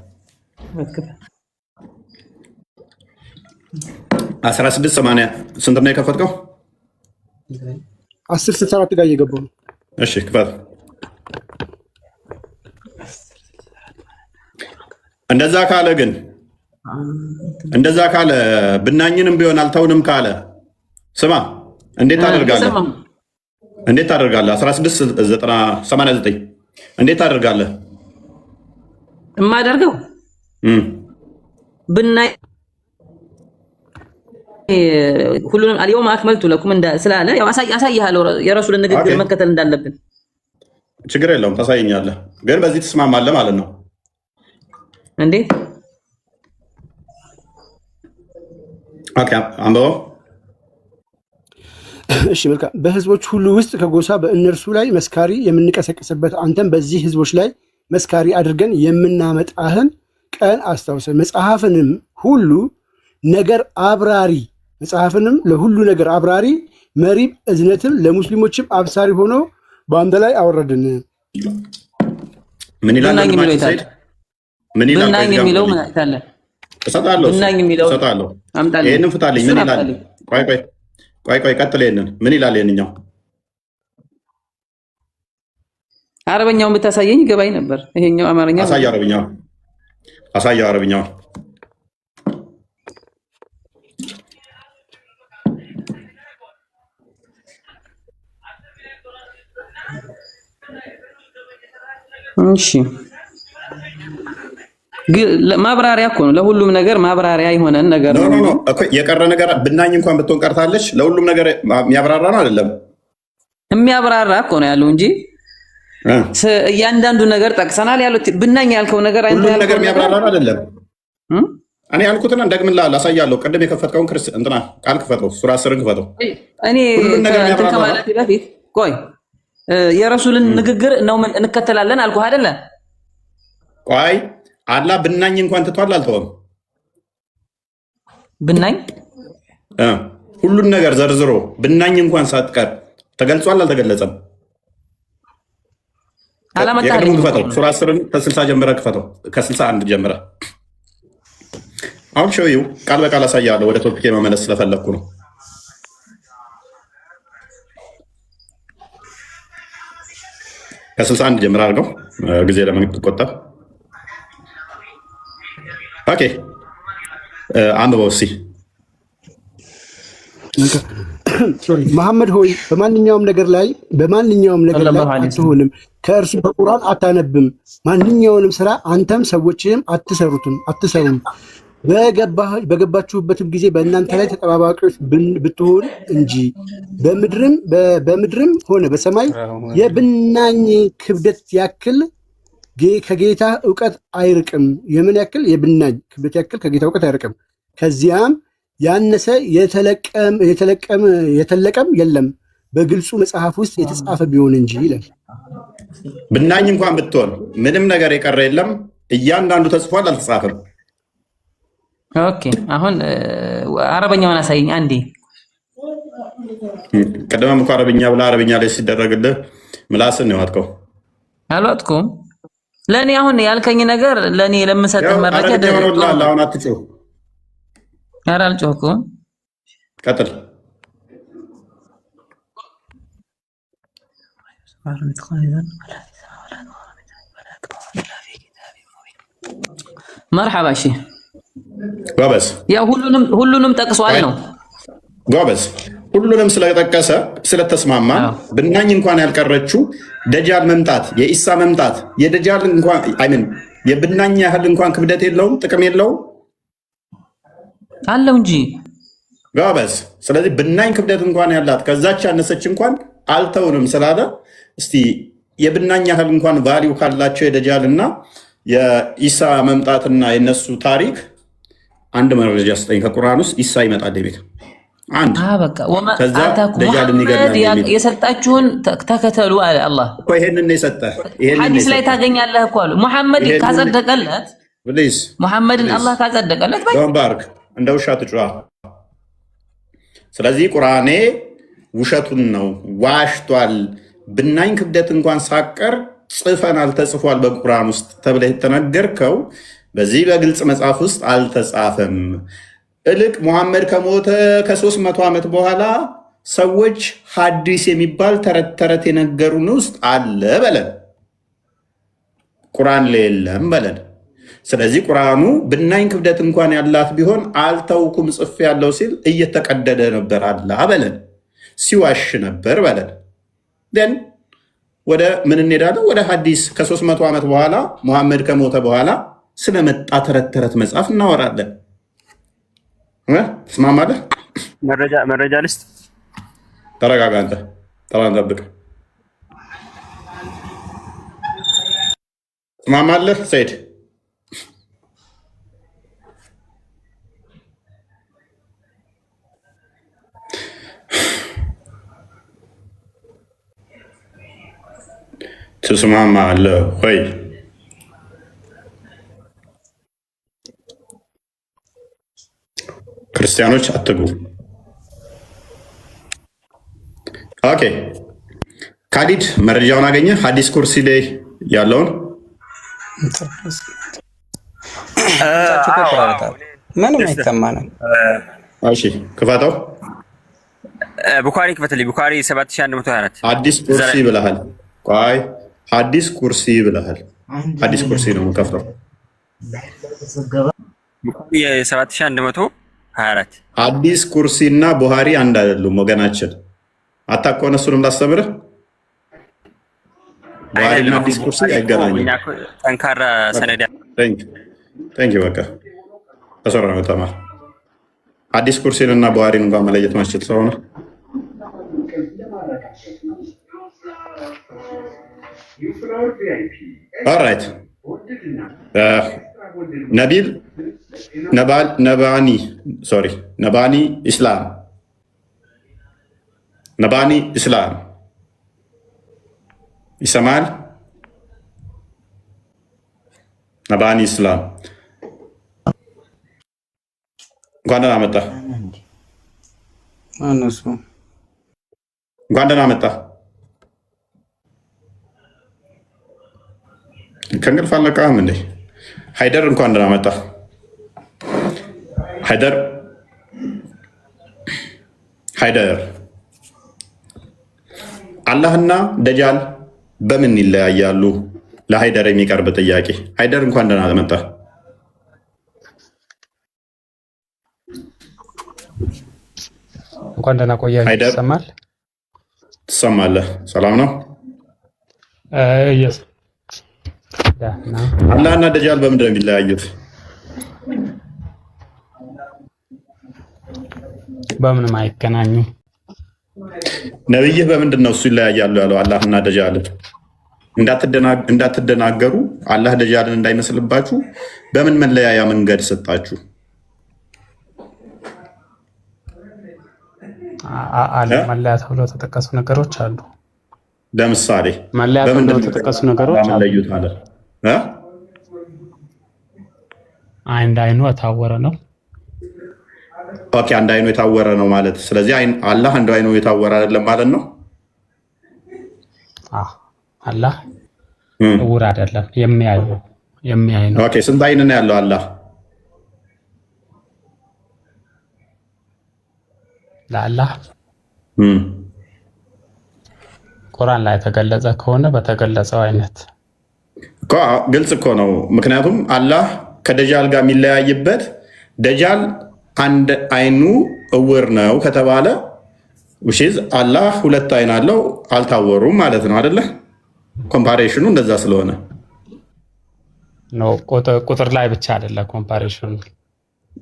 16 80 ስንት ነው የከፈትከው? 10 64 ጋር እየገባሁ ነው። እሺ ክፈት። እንደዛ ካለ ብናኝንም ቢሆን አልተውንም ካለ ስማ፣ እንዴት ታደርጋለህ? 1689 እንዴት ታደርጋለህ? የማደርገው ብናኝ ሁሉንም አልየውም አክመልቱ ለኩም ስላለ ያው አሳይሃለሁ የረሱልን ንግግር መከተል እንዳለብን። ችግር የለውም ታሳየኛለህ፣ ግን በዚህ ትስማማለህ ማለት ነው። እንዴት? ኦኬ አንበው። እሺ መልካም። በህዝቦች ሁሉ ውስጥ ከጎሳ በእነርሱ ላይ መስካሪ የምንቀሰቅስበት አንተም በዚህ ህዝቦች ላይ መስካሪ አድርገን የምናመጣህን ቀን አስታውሰ። መጽሐፍንም ሁሉ ነገር አብራሪ መጽሐፍንም ለሁሉ ነገር አብራሪ መሪም እዝነትም ለሙስሊሞችም አብሳሪ ሆኖ በአንተ ላይ አወረድን። ምን ይላል? ምን ይላል? ብናኝ የሚለው ምን አይታለ? እሰጣለሁ። ይሄንን ፍታልኝ። ምን ይላል? ቆይ ቀጥል። ይሄንን ምን ይላል? ይሄንኛው አረበኛውን ብታሳየኝ ገባኝ ነበር። ይሄኛው አማርኛ አሳየው። አረበኛው እሺ ማብራሪያ እኮ ነው። ለሁሉም ነገር ማብራሪያ የሆነን ነገር ነው። የቀረ ነገር ብናኝ እንኳን ብትሆን ቀርታለች። ለሁሉም ነገር የሚያብራራ ነው አይደለም? የሚያብራራ እኮ ነው ያለው እንጂ እያንዳንዱ ነገር ጠቅሰናል ያለው ብናኝ ያልከው ነገር ሁሉም ነገር የሚያብራራ ነው አይደለም? እኔ ያልኩትና እንደግምልሃለሁ፣ አሳያለሁ። ቅድም የከፈትከውን እንትና ቃል ክፈተው፣ ሱራ 10 ክፈተው። እኔ እንትን ከማለቴ በፊት ቆይ የረሱልን ንግግር ነው እንከተላለን አልኩህ አይደለ? ቆይ አላህ ብናኝ እንኳን ትቷል አልተወም? ብናኝ ሁሉን ነገር ዘርዝሮ ብናኝ እንኳን ሳትቀር ተገልጿል አልተገለጸም? አላመጣልኝ። ክፈተው፣ ሱራ 10 ከ60 ጀምረህ ክፈተው፣ ከ61 ጀምረህ። አሁን ሾው ቃል በቃል አሳያለሁ። ወደ ቶፒክ መመለስ ስለፈለግኩ ነው። ከ61 ጀምረህ አድርገው ጊዜ ለመቆጠብ። ኦኬ አንብበው እስኪ። መሐመድ ሆይ በማንኛውም ነገር ላይ አትሆንም፣ ከእርሱ በቁርአን አታነብም፣ ማንኛውንም ስራ አንተም ሰዎችህም አትሰሩም። በገባችሁበትም ጊዜ በእናንተ ላይ ተጠባባቂዎች ብትሆን እንጂ በምድርም ሆነ በሰማይ የብናኝ ክብደት ያክል ከጌታ እውቀት አይርቅም። የምን ያክል? የብናኝ ክብደት ያክል ከጌታ እውቀት አይርቅም። ከዚያም ያነሰ የተለቀም የለም። በግልጹ መጽሐፍ ውስጥ የተጻፈ ቢሆን እንጂ ይላል። ብናኝ እንኳን ብትሆን ምንም ነገር የቀረ የለም። እያንዳንዱ ተጽፏል፣ አልተጻፈም። ኦኬ አሁን አረበኛውን አሳይኝ አንዴ። ቀደም እኮ አረብኛ ብላ አረብኛ ላይ ሲደረግልህ ምላስን ነው ያጥከው። አልዋጥኩም። ለኔ አሁን ያልከኝ ነገር ለኔ ለምሰጥህ መረጃ ደረጃ አሁን አትጮህ። ኧረ አልጮህኩም። ቀጥል። መርሐባ። እሺ ጎበዝ። ያው ሁሉንም ጠቅሷል ነው ጎበዝ። ሁሉንም ስለጠቀሰ ስለተስማማ ብናኝ እንኳን ያልቀረችው ደጃል መምጣት የኢሳ መምጣት የደጃል እንኳን አይምን የብናኝ ያህል እንኳን ክብደት የለውም፣ ጥቅም የለውም አለው እንጂ ጎበዝ። ስለዚህ ብናኝ ክብደት እንኳን ያላት ከዛች ያነሰች እንኳን አልተውንም ስላለ እስቲ የብናኝ ያህል እንኳን ቫሊው ካላቸው የደጃልና የኢሳ መምጣትና የነሱ ታሪክ አንድ መረጃ ስጠኝ ከቁርአን ውስጥ ኢሳ ይመጣል ቤት አንድ በቃ ሙሐመድ የሰጣችሁን ተከተሉ አለ አላህ እኮ። ይሄንን የሰጠህ ሐዲስ ላይ ታገኛለህ እኮ አሉ። ሙሐመድ ካጸደቀለት ፕሊዝ ሙሐመድን አላህ ካጸደቀለት ባርክ እንደ ውሻ ትጫዋ። ስለዚህ ቁርአኔ ውሸቱን ነው ዋሽቷል። ብናኝ ክብደት እንኳን ሳቀር ጽፈናል ተጽፏል በቁርአን ውስጥ ተብለህ የተነገርከው በዚህ በግልጽ መጽሐፍ ውስጥ አልተጻፈም። እልቅ ሙሐመድ ከሞተ ከ300 ዓመት በኋላ ሰዎች ሐዲስ የሚባል ተረት ተረት የነገሩን ውስጥ አለ በለን፣ ቁርአን ላይ የለም በለን። ስለዚህ ቁርአኑ ብናኝ ክብደት እንኳን ያላት ቢሆን አልተውኩም ጽፍ ያለው ሲል እየተቀደደ ነበር አላ በለን፣ ሲዋሽ ነበር በለን። ደን ወደ ምን እንሄዳለን? ወደ ሐዲስ ከ300 ዓመት በኋላ ሙሐመድ ከሞተ በኋላ ስለመጣ ተረት ተረት መጽሐፍ እናወራለን። ትስማማለህ? መረጃ ልስጥ። ተረጋጋ አንተ። ተራን ጠብቅ። ትስማማለህ ሰይድ? ትስማማለህ ወይ? ክርስቲያኖች አትግቡ። ኦኬ ካዲድ መረጃውን አገኘ። ሐዲስ ኩርሲ ላይ ያለውን ምንም አይተማንም። እሺ ክፈተው። ቡኻሪ ክፈትልኝ። ቡኻሪ 7124 ሐዲስ ኩርሲ ብለሃል። ቆይ ሐዲስ ኩርሲ ብለሃል። ሐዲስ ኩርሲ ነው የምከፍተው። ቡኻሪ 7124 ሐዲስ ኩርሲ እና ቡኻሪ አንድ አይደሉም ወገናችን። አታውቀው እሱንም ላስተምርህ። ቡኻሪ እና ሐዲስ ኩርሲ አይገናኙም። ጠንካራ ሰነድ ቴንክ ዩ በቃ ተሰራ ነው ተማር። ሐዲስ ኩርሲን እና ቡኻሪን እንኳን መለየት ማስችል ሰው ነው። ኦልራይት ነባኒ ኢስላም ይሰማል። ነባኒ ኢስላም እንኳን ደህና መጣ። እንኳን ደህና መጣ። ከእንቅልፍ አልነቃህም እንዴ? ሃይደር እንኳን ደህና መጣ። ሃይደር አላህና ደጃል በምን ይለያያሉ? ለሃይደር የሚቀርብ ጥያቄ። ሃይደር እንኳን ደህና መጣ። እንኳን ደህና ቆያችሁ። ይሰማል? ትሰማለህ? ሰላም ነው? አላህና ደጃል በምንድን ነው የሚለያዩት? በምንም አይገናኙም። ነብይህ በምንድን ነው እሱ ይለያያሉ ያለው? አላህና ደጃልን እንዳትደናገሩ፣ አላህ ደጃልን እንዳይመስልባችሁ በምን መለያያ መንገድ ሰጣችሁ? አለ መለያ ተብሎ የተጠቀሱ ነገሮች አሉ። ለምሳሌ መለያ ተብሎ የተጠቀሱ ነገሮች አሉ። ለዩት አለ አንድ አይኑ የታወረ ነው። ኦኬ፣ አንድ አይኑ የታወረ ነው ማለት ስለዚህ አላህ አንድ አይኑ የታወረ አይደለም ማለት ነው። አላህ እውር አይደለም፣ የሚያይ ነው። ኦኬ፣ ስንት አይን ነው ያለው አላህ? ለአላህ ቁርአን ላይ የተገለጸ ከሆነ በተገለጸው አይነት እኮ ግልጽ እኮ ነው። ምክንያቱም አላህ ከደጃል ጋር የሚለያይበት ደጃል አንድ አይኑ እውር ነው ከተባለ ውሽዝ አላህ ሁለት አይን አለው አልታወሩም ማለት ነው አይደለ? ኮምፓሬሽኑ እንደዛ ስለሆነ ነው። ቁጥር ላይ ብቻ አይደለ ኮምፓሬሽኑ፣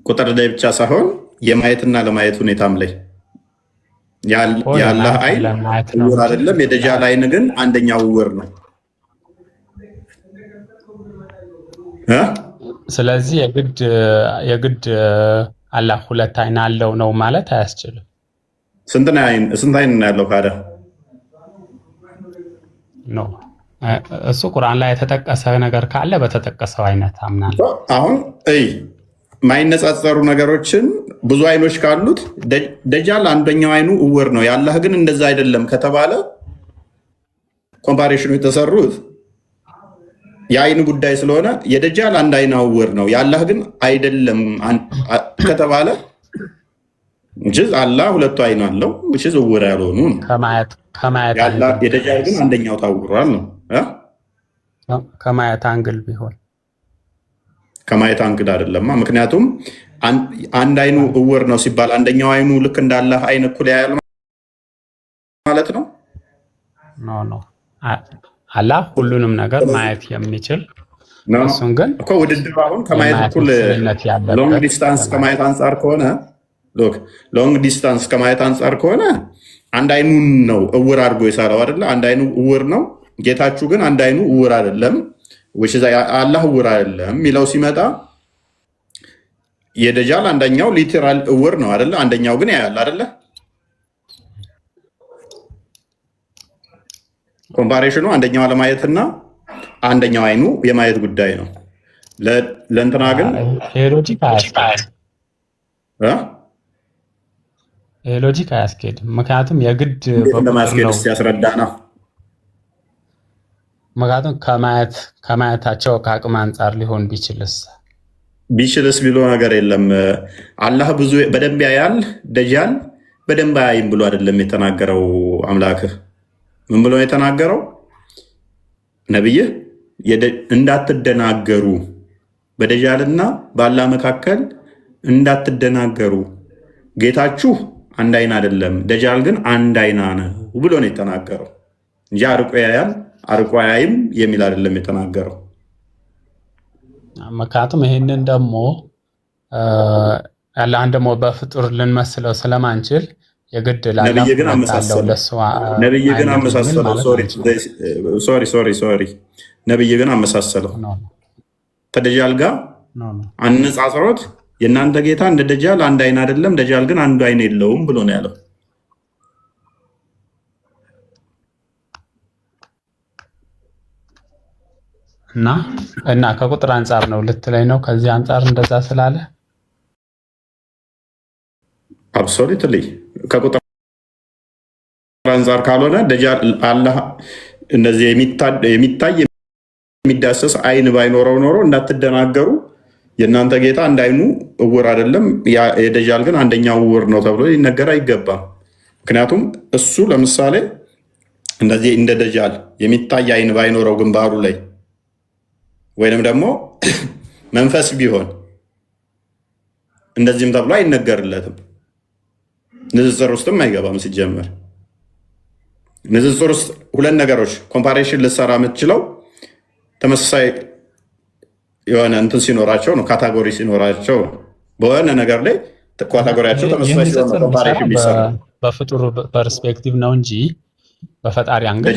ቁጥር ላይ ብቻ ሳይሆን የማየትና ለማየት ሁኔታም ላይ የአላህ አይን እውር አይደለም። የደጃል አይን ግን አንደኛው እውር ነው። ስለዚህ የግድ አላህ ሁለት አይን አለው ነው ማለት አያስችልም። ስንት አይን ነው ያለው ካዳ? ነው እሱ ቁርአን ላይ የተጠቀሰ ነገር ካለ በተጠቀሰው አይነት አምናለሁ። አሁን ማይነጻጸሩ ነገሮችን ብዙ አይኖች ካሉት ደጃል አንደኛው አይኑ እውር ነው፣ የአላህ ግን እንደዛ አይደለም ከተባለ ኮምፓሬሽኑ የተሰሩት የአይን ጉዳይ ስለሆነ የደጃል አንድ አይና እውር ነው፣ የአላህ ግን አይደለም ከተባለ አላህ ሁለቱ አይን አለው እውር ያልሆኑ ነው። የደጃል ግን አንደኛው ታውሯል ነው። ከማየት አንግል ቢሆን ከማየት አንግል አይደለማ። ምክንያቱም አንድ አይኑ እውር ነው ሲባል አንደኛው አይኑ ልክ እንዳላህ አይን እኩል ያያል ማለት ነው። ኖ አላህ ሁሉንም ነገር ማየት የሚችል እሱን ግን እኮ ውድድር አሁን ከማየት እኩል ሎንግ ዲስታንስ ከማየት አንጻር ከሆነ ሎንግ ዲስታንስ ከማየት አንጻር ከሆነ አንድ አይኑን ነው እውር አድርጎ የሰራው አይደለ? አንድ አይኑ እውር ነው። ጌታችሁ ግን አንድ አይኑ እውር አይደለም፣ አላህ እውር አይደለም የሚለው ሲመጣ የደጃል አንደኛው ሊተራል እውር ነው አይደለ? አንደኛው ግን ያያል አይደለ? ኮምፓሬሽኑ አንደኛው አለማየትና አንደኛው አይኑ የማየት ጉዳይ ነው። ለእንትና ግን ሎጂክ አያስኬድም። ምክንያቱም የግድ ያስረዳና ምክንያቱም ከማየታቸው ከአቅም አንጻር ሊሆን ቢችልስ ብሎ ነገር የለም። አላህ ብዙ በደንብ ያያል፣ ደጃል በደንብ አያይም ብሎ አይደለም የተናገረው። አምላክህ ምን ብሎ የተናገረው? ነብይህ እንዳትደናገሩ፣ በደጃልና በአላህ መካከል እንዳትደናገሩ፣ ጌታችሁ አንድ አይን አይደለም፣ ደጃል ግን አንድ አይና ነው ብሎ ነው የተናገረው እንጂ አርቆ ያያል አርቆ አያይም የሚል አይደለም የተናገረው። ምክንያቱም ይሄንን ደግሞ አላህን ደግሞ በፍጡር ልንመስለው ስለማንችል የግድ ነብይ ግን አመሳሰለው። ነብይ ግን አመሳሰለው ከደጃል ጋር አነጻጽሮት የእናንተ ጌታ እንደ ደጃል አንድ አይን አይደለም፣ ደጃል ግን አንዱ አይን የለውም ብሎ ነው ያለው። እና ከቁጥር አንጻር ነው ልትለኝ ነው? ከዚህ አንጻር እንደዛ ስላለ አብሶሉትሊ ከቁጥር አንጻር ካልሆነ ደጃል አላህ እነዚህ የሚታይ የሚዳሰስ አይን ባይኖረው ኖሮ እንዳትደናገሩ የእናንተ ጌታ አንድ አይኑ እውር አይደለም፣ የደጃል ግን አንደኛው እውር ነው ተብሎ ሊነገር አይገባም። ምክንያቱም እሱ ለምሳሌ እንደዚህ እንደ ደጃል የሚታይ አይን ባይኖረው ግንባሩ ላይ ወይንም ደግሞ መንፈስ ቢሆን እንደዚህም ተብሎ አይነገርለትም። ንጽጽር ውስጥም አይገባም። ሲጀመር ንጽጽር ውስጥ ሁለት ነገሮች ኮምፓሬሽን ልትሰራ የምትችለው ተመሳሳይ የሆነ እንትን ሲኖራቸው ነው፣ ካታጎሪ ሲኖራቸው ነው። በሆነ ነገር ላይ ካታጎሪያቸው ተመሳሳይ ሲሆን ኮምፓሬሽን ቢሰራ በፍጡር ፐርስፔክቲቭ ነው እንጂ በፈጣሪ አንግል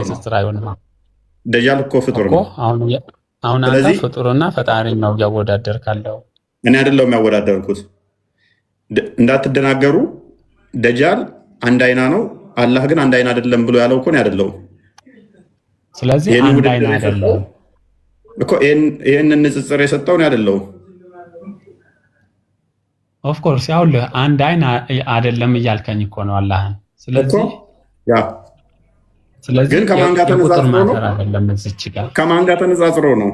ንጽጽር አይሆንም። ደጃል እኮ ፍጡር ነው። አሁን አንተ ፍጡርና ፈጣሪ ነው እያወዳደርክ ያለው። እኔ አይደለሁም ያወዳደርኩት። እንዳትደናገሩ ደጃል አንድ አይና ነው፣ አላህ ግን አንድ አይና አይደለም ብሎ ያለው እኮ ነው ያደለው። ስለዚህ አንድ አይና አይደለም እኮ ይሄንን ንጽጽር የሰጠው ነው ያደለው። ኦፍ ኮርስ ያው አንድ አይና አይደለም እያልከኝ እኮ ነው አላህን። ስለዚህ ግን ከማን ጋር ተነጻጽሮ ነው? ከማን ጋር ተነጻጽሮ ነው?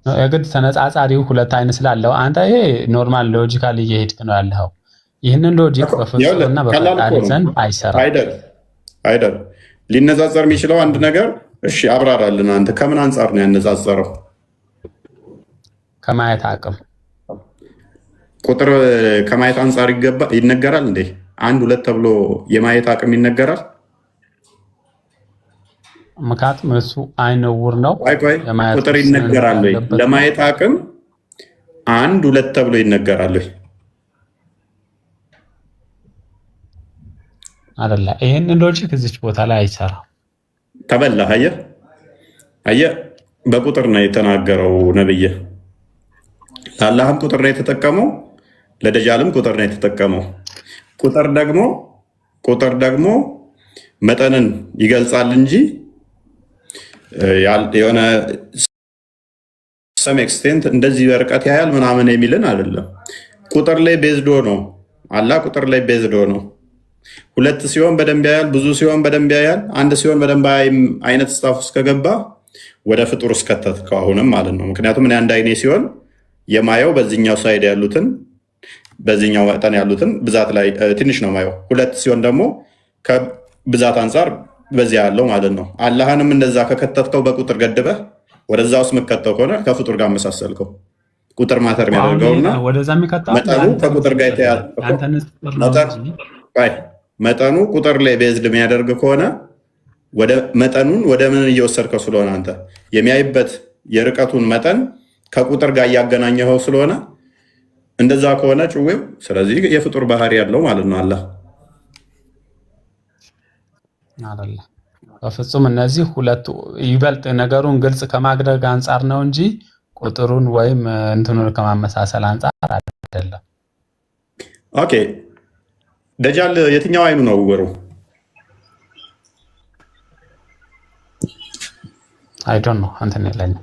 የግድ ተነጻጻሪው ሁለት አይን ስላለው አንተ ይሄ ኖርማል ሎጂካሊ እየሄድክ ነው ያለው። ይህንን ሎጂክ በፍጹምና በፈጣሪ ዘንድ አይሰራም። አይደል ሊነጻጸር የሚችለው አንድ ነገር እሺ፣ አብራራልን። አንተ ከምን አንጻር ነው ያነጻጸረው? ከማየት አቅም ቁጥር ከማየት አንጻር ይነገራል እንዴ? አንድ ሁለት ተብሎ የማየት አቅም ይነገራል? ምክንያቱም እሱ አይነ ዕውር ነው። ቁጥር ይነገራል ወይ? ለማየት አቅም አንድ ሁለት ተብሎ ይነገራል ወይ? አይደለ? ይሄንን ሎጂክ እዚች ቦታ ላይ አይሰራም። ተበላ። አየህ፣ በቁጥር ነው የተናገረው ነብይ። ለአላህም ቁጥር ነው የተጠቀመው፣ ለደጃልም ቁጥር ነው የተጠቀመው። ቁጥር ደግሞ መጠንን ይገልጻል እንጂ የሆነ ሰም ኤክስቴንት እንደዚህ በርቀት ያያል ምናምን የሚልን አይደለም። ቁጥር ላይ ቤዝዶ ነው። አላህ ቁጥር ላይ ቤዝዶ ነው። ሁለት ሲሆን በደንብ ያያል፣ ብዙ ሲሆን በደንብ ያያል፣ አንድ ሲሆን በደንብ አይነት ስታፍ ውስጥ ከገባ ወደ ፍጡር እስከተትከው አሁንም ማለት ነው። ምክንያቱም እኔ አንድ አይኔ ሲሆን የማየው በዚህኛው ሳይድ ያሉትን በዚህኛው መጠን ያሉትን ብዛት ላይ ትንሽ ነው ማየው። ሁለት ሲሆን ደግሞ ከብዛት አንጻር በዚያ ያለው ማለት ነው። አላህንም እንደዛ ከከተትከው በቁጥር ገድበህ ወደዛ ውስጥ የምከተው ከሆነ ከፍጡር ጋር መሳሰልከው። ቁጥር ማተር የሚያደርገውና መጠኑ ከቁጥር ጋር የተያዘ መጠኑ ቁጥር ላይ ቤዝድ የሚያደርግ ከሆነ መጠኑን ወደ ምን እየወሰድከው ስለሆነ አንተ የሚያይበት የርቀቱን መጠን ከቁጥር ጋር እያገናኘኸው ስለሆነ እንደዛ ከሆነ ጭዌው ስለዚህ የፍጡር ባህሪ ያለው ማለት ነው። አላህ አይደለ? በፍጹም እነዚህ ሁለቱ ይበልጥ ነገሩን ግልጽ ከማድረግ አንጻር ነው እንጂ ቁጥሩን ወይም እንትኑን ከማመሳሰል አንጻር አይደለም። ኦኬ፣ ደጃል የትኛው አይኑ ነው ዕውሩ? አይ ዶንት ኖ እንትን የለኝም።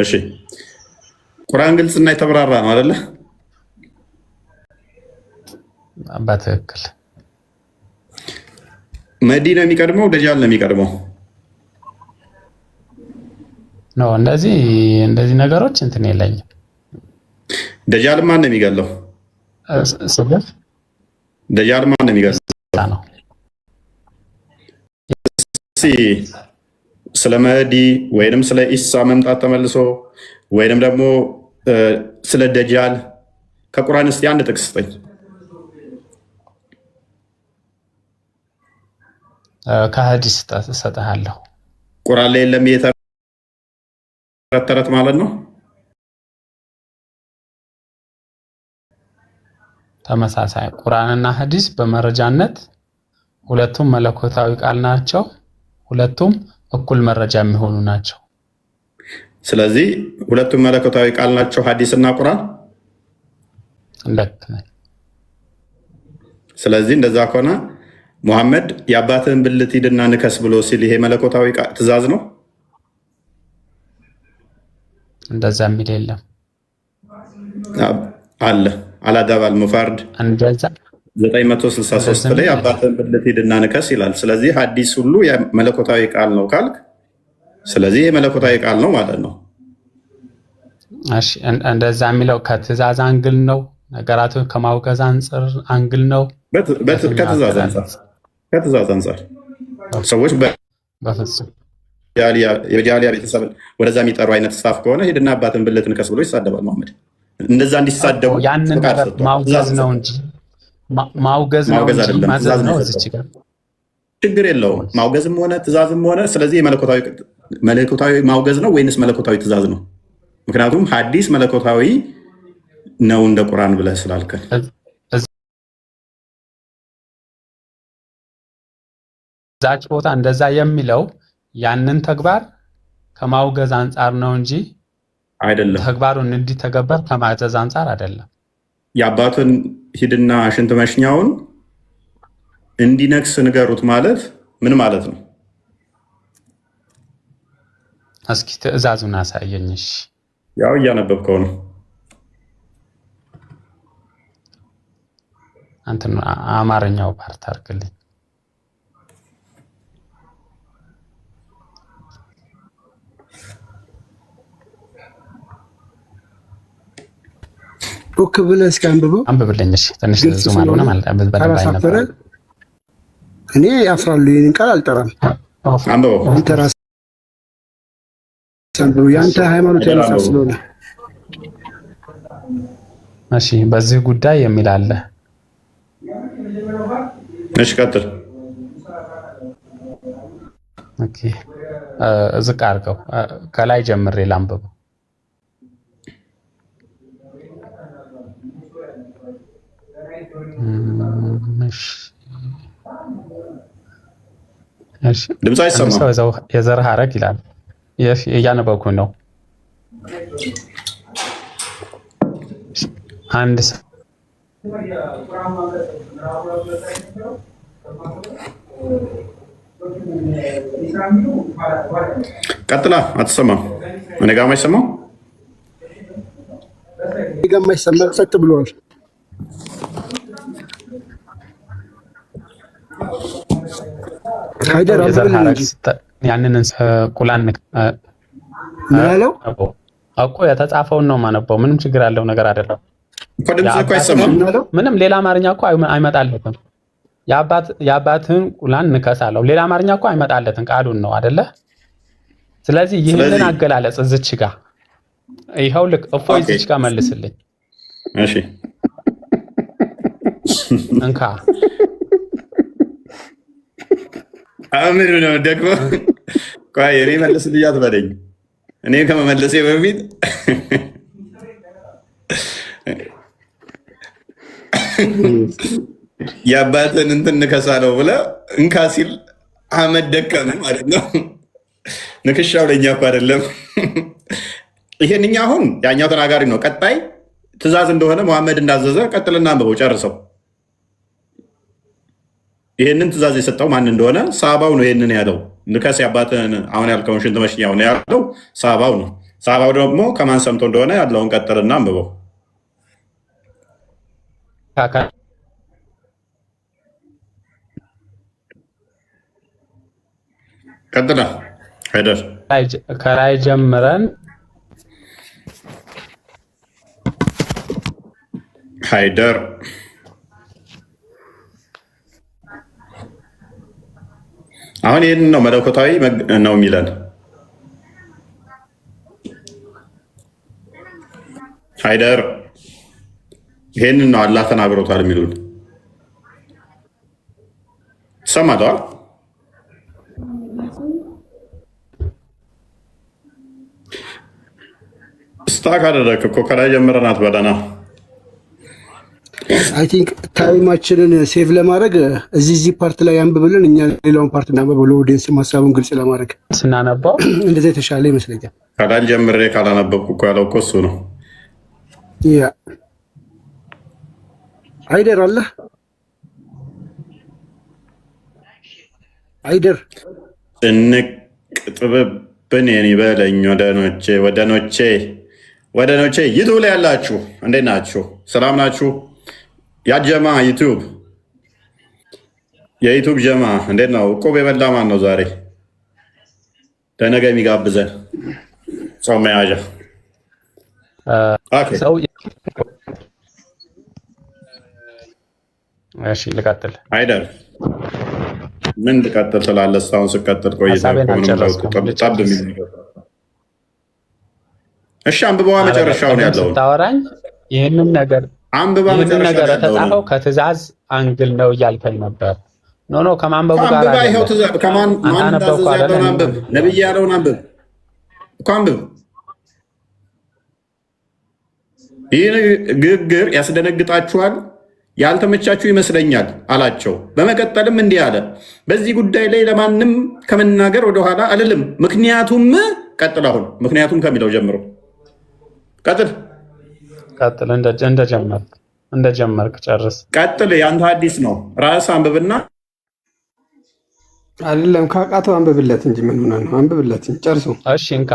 እሺ፣ ቁርአን ግልጽና የተብራራ ነው አይደለ? በትክክል መህዲ ነው የሚቀድመው? ደጃል ነው የሚቀድመው? ነው እንደዚህ ነገሮች እንትን የለኝም። ደጃል ማን ነው የሚገለው? ደጃል ማን ነው የሚገለው? ስለ መህዲ ወይንም ስለ ኢሳ መምጣት ተመልሶ ወይንም ደግሞ ስለ ደጃል ከቁርአን እስቲ አንድ ጥቅስ ስጠኝ። ከሐዲስ እሰጥሃለሁ። ቁርአን ላይ የለም የተረት ተረት ማለት ነው። ተመሳሳይ ቁርአንና ሐዲስ በመረጃነት ሁለቱም መለኮታዊ ቃል ናቸው። ሁለቱም እኩል መረጃ የሚሆኑ ናቸው። ስለዚህ ሁለቱም መለኮታዊ ቃል ናቸው፣ ሐዲስና ቁርአን። ስለዚህ እንደዛ ከሆነ ሙሐመድ የአባትህን ብልት ሂድና ንከስ ብሎ ሲል ይሄ መለኮታዊ ትእዛዝ ነው? እንደዛ የሚል የለም አለ። አላዳባል ሙፋርድ 963 ላይ አባትህን ብልት ሂድና ንከስ ይላል። ስለዚህ ሐዲስ ሁሉ መለኮታዊ ቃል ነው ካልክ ስለዚህ የመለኮታዊ ቃል ነው ማለት ነው። እሺ፣ እንደዛ የሚለው ከትእዛዝ አንግል ነው፣ ነገራቶች ከማውገዝ አንግል ነው። ከትእዛዝ አንጻር ሰዎች በፍጹም የጃሊያ ቤተሰብን ወደዛ የሚጠሩ አይነት ስታፍ ከሆነ ሂድና አባትን ብልት ንከስ ብሎ ይሳደባል። መሐመድ እንደዛ እንዲሳደቡ ያንን ነገር ማውገዝ ነው እንጂ ማውገዝ ነው እንጂ ማዘዝ ነው። እዚች ጋር ችግር የለውም። ማውገዝም ሆነ ትእዛዝም ሆነ ስለዚህ መለኮታዊ ማውገዝ ነው ወይንስ መለኮታዊ ትእዛዝ ነው? ምክንያቱም ሐዲስ መለኮታዊ ነው እንደ ቁርአን ብለህ ስላልከን ዛች ቦታ እንደዛ የሚለው ያንን ተግባር ከማውገዝ አንጻር ነው እንጂ አይደለም። ተግባሩን እንዲተገበር ከማዘዝ አንጻር አይደለም። የአባትን ሂድና ሽንት መሽኛውን እንዲነክስ ንገሩት ማለት ምን ማለት ነው? እስኪ ትእዛዙን አሳየኝ። ያው እያነበብከው ነው። አንተ አማርኛው ፓርት አድርግልኝ። ኦክ ብለህ እስኪ አንብብልኝ። እሺ ትንሽ ዙም አልሆነ ማለት አላሳፈረ። እኔ ያፍራሉ ይሄንን ቃል አልጠራም። አንብበው። አንተ ራስህ አንብበው። ያንተ ሃይማኖት ያነሳ ስለሆነ እሺ። በዚህ ጉዳይ የሚል አለ። እሺ ቀጥል። ኦኬ ዝቅ አድርገው፣ ከላይ ጀምሬ ላንብበው። እሺ ድምጽ አይሰማም። የዘር ሐረግ ይላል። እያነበብኩ ነው። አንድ ሰው ቀጥላ አትሰማም። እኔ ጋር የማይሰማው ጸጥ ብሏል። ሃይደር ያንን ቁላን ምናለው እኮ የተጻፈውን ነው የማነበው። ምንም ችግር ያለው ነገር አይደለም እኮ። ድምጽ እኮ አይሰማም። ምንም ሌላ አማርኛ እኮ አይመጣለትም። የአባትህን ቁላን ንከሳለሁ። ሌላ አማርኛ እኮ አይመጣለትም። ቃሉን ነው አይደለ? ስለዚህ ይህንን አገላለጽ እዚች ጋር ይኸው ልክ እፎይ እዚች ጋር መልስልኝ። እሺ እንካ አምር ነው ደግሞ ቆይ እኔ መልስልኝ አትበለኝ። እኔ ከመመለሴ በፊት የአባትን እንትን ንከሳለው ብለህ እንካ ሲል አህመድ ደከመ ማለት ነው። ንክሻው ለእኛ እኮ አይደለም። ይሄንኛ አሁን ያኛው ተናጋሪ ነው። ቀጣይ ትእዛዝ እንደሆነ መሐመድ እንዳዘዘ ቀጥልና አንብበው ጨርሰው። ይሄንን ትእዛዝ የሰጠው ማን እንደሆነ ሳባው ነው። ይሄንን ያለው ንከስ ያባትን አሁን ያልከውን ሽንት መሽኛው ነው ያለው ሳባው ነው። ሳባው ደግሞ ከማን ሰምቶ እንደሆነ ያለውን ቀጥልና አንብበው። ቀጥላ ሃይደር ከላይ ጀምረን ሃይደር አሁን ይህን ነው መለኮታዊ ነው የሚለን። ሃይደር ይህንን ነው አላህ ተናግሮታል የሚሉን ሰማተዋል። ስታክ አደረክ እኮ ከላይ ጀምረናት በደህና አይ ቲንክ ታይማችንን ሴቭ ለማድረግ እዚህ ፓርት ላይ አንብብልን፣ እኛ ሌላውን ፓርት እናንብበው ለኦዲየንስ ሀሳቡን ግልጽ ለማድረግ ስናነባው እንደዛ የተሻለ ይመስለኛል። ከላይ ጀምሬ ካላነበብኩ እኮ ያለው እኮ እሱ ነው። ያ ሃይደር አለ ሃይደር ጭንቅ ጥብብን የኔ በለኝ ወደኖቼ ዩቱብ ላይ ያላችሁ እንዴት ናችሁ? ሰላም ናችሁ? ያጀማ የዩቱብ ጀማ እንዴት ነው? እቁብ የበላ ማን ነው ዛሬ ለነገ የሚጋብዘን ጾም መያዣ? እሺ ልቀጥል። አይደል ምን ልቀጥል ትላለህ? እስካሁን ስቀጥል ቆይተህ ጠብ የሚል እሺ አንብበዋ መጨረሻውን ያለውን ታወራኝ። ይህንን ነገር የተጻፈው ከትእዛዝ አንግል ነው እያልከኝ ነበር። ኖ ከማንበቡ ጋር ነብይ ያለውን አንብብ እኮ አንብብ። ይህ ንግግር ያስደነግጣችኋል፣ ያልተመቻችሁ ይመስለኛል አላቸው። በመቀጠልም እንዲህ አለ፣ በዚህ ጉዳይ ላይ ለማንም ከመናገር ወደኋላ አልልም። ምክንያቱም ቀጥል። አሁን ምክንያቱም ከሚለው ጀምሮ ቀጥል ቀጥል። እንደጀመርክ ጨርስ። ቀጥል። ያንተ ሐዲስ ነው። ራስህ አንብብና አይደለም ካቃተው አንብብለት እንጂ ምን ሆነ ነው? አንብብለት እንጂ ጨርሱ። እሺ እንካ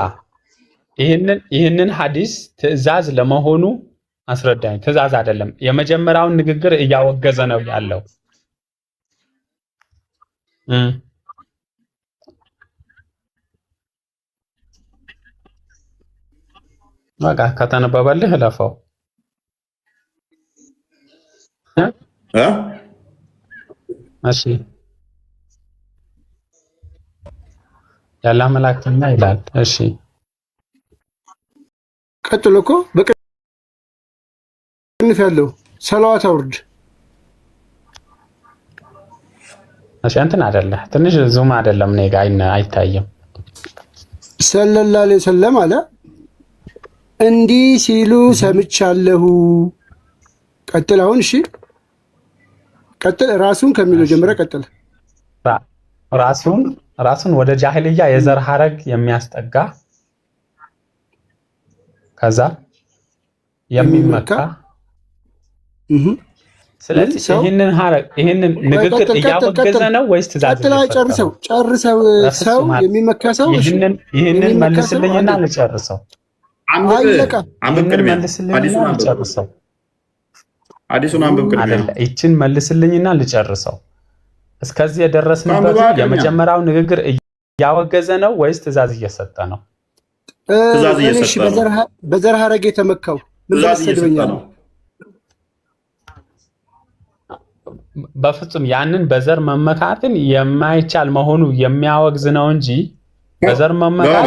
ይህንን ሐዲስ ትዕዛዝ ለመሆኑ አስረዳኝ። ትዕዛዝ አይደለም። የመጀመሪያውን ንግግር እያወገዘ ነው ያለው። በቃ ከተነበበልህ እለፈው። እሺ ያለ መላእክተኛ ይላል። እሺ ቀጥሎ እኮ በቅንፍ ያለው ሰላዋት አውርድ። እሺ እንትን አይደለ ትንሽ ዙም አይደለም እኔ ጋር አይታየም። ሰለላሁ ዐለይሂ ወሰለም አለ እንዲህ ሲሉ ሰምቻለሁ። ቀጥል አሁን። እሺ ቀጥል። ራሱን ከሚለው ጀምረ ቀጥል። ራሱን ወደ ጃሂልያ የዘር ሐረግ የሚያስጠጋ ከዛ የሚመካ ስለዚህ ይህንን ንግግር እያወገዘ ነው ወይስ ትእዛዝ? ጨርሰው ሰው የሚመካ ሰው ይህንን መልስልኝና ልጨርሰው። ይችን መልስልኝና ልጨርሰው። እስከዚህ የደረስንበት የመጀመሪያው ንግግር እያወገዘ ነው ወይስ ትእዛዝ እየሰጠ ነው? በዘር ሐረግ የተመካው ነው። በፍጹም ያንን በዘር መመካትን የማይቻል መሆኑ የሚያወግዝ ነው እንጂ በዘር መመካት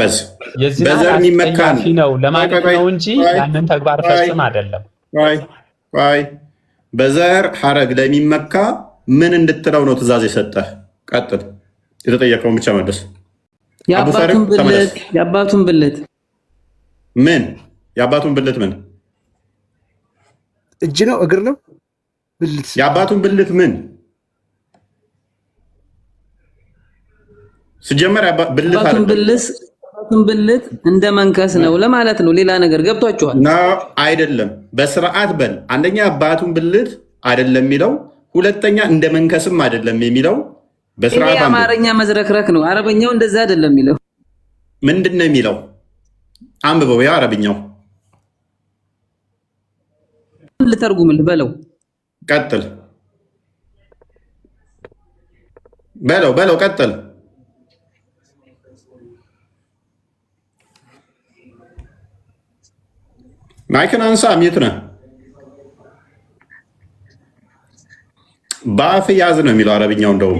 የዚህ አስጠያፊ ነው ለማለት ነው እንጂ ያንን ተግባር ፈጽም አይደለም። በዘር ሐረግ ለሚመካ ምን እንድትለው ነው ትእዛዝ የሰጠህ? ቀጥል። የተጠየቀውን ብቻ መልስ። የአባቱን ብልት ምን? የአባቱን ብልት ምን? እጅ ነው? እግር ነው? ብልት? የአባቱን ብልት ምን? ሲጀመር የአባቱን ብልት እንደ መንከስ ነው ለማለት ነው። ሌላ ነገር ገብቷችኋል? አይደለም። በስርዓት በል። አንደኛ የአባቱን ብልት አይደለም የሚለው፣ ሁለተኛ እንደ መንከስም አይደለም የሚለው። በስርዓት አማርኛ መዝረክረክ ነው። አረበኛው እንደዛ አይደለም የሚለው። ምንድን ነው የሚለው? አንብበው። ያ አረብኛው ልተርጉምልህ በለው። ቀጥል። በለው። ቀጥል። ማይክን አንሳ። ሚዩት ነህ። በአፍ ያዝ ነው የሚለው አረብኛው። እንደውም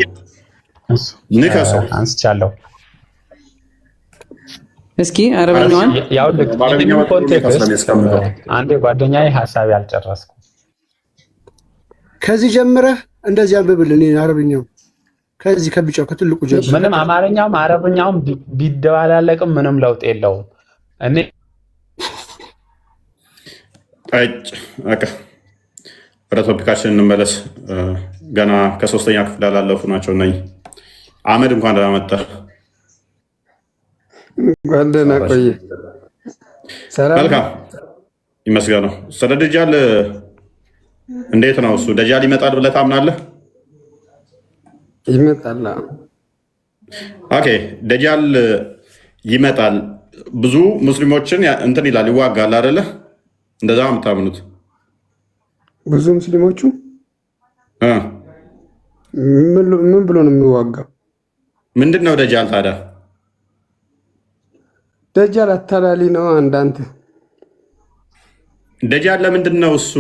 ንከሰው። አንስቻለሁ። እስኪ አረብኛውን አንዴ ጓደኛዬ ሀሳብ ያልጨረስኩ ከዚህ ጀምረህ እንደዚህ አንብብልን። አረብኛው ከዚህ ከቢጫው ከትልቁ ጀምረህ ምንም አማርኛውም አረብኛውም ቢደባላለቅም ምንም ለውጥ የለውም። እኔ ወደ ቶፒካችን እንመለስ። ገና ከ3ኛ ክፍል ያላለፉ ናቸው እነ አህመድ። እንኳን ደህና መጣህ። እንኳን ደህና ቆየ። መልካም ይመስገነው። ስለ ደጃል እንዴት ነው እሱ? ደጃል ይመጣል ብለህ ታምናለህ? ይመጣል። ኦኬ፣ ደጃል ይመጣል። ብዙ ሙስሊሞችን እንትን ይላል፣ ይዋጋል አይደለ? እንደዛ ነው የምታምኑት? ብዙ ሙስሊሞቹ ምን ብሎ ነው የሚዋጋው? ምንድን ነው ደጃል ታዲያ? ደጃል አታላሊ ነው። አንዳንተ ደጃል ለምንድን ነው እሱ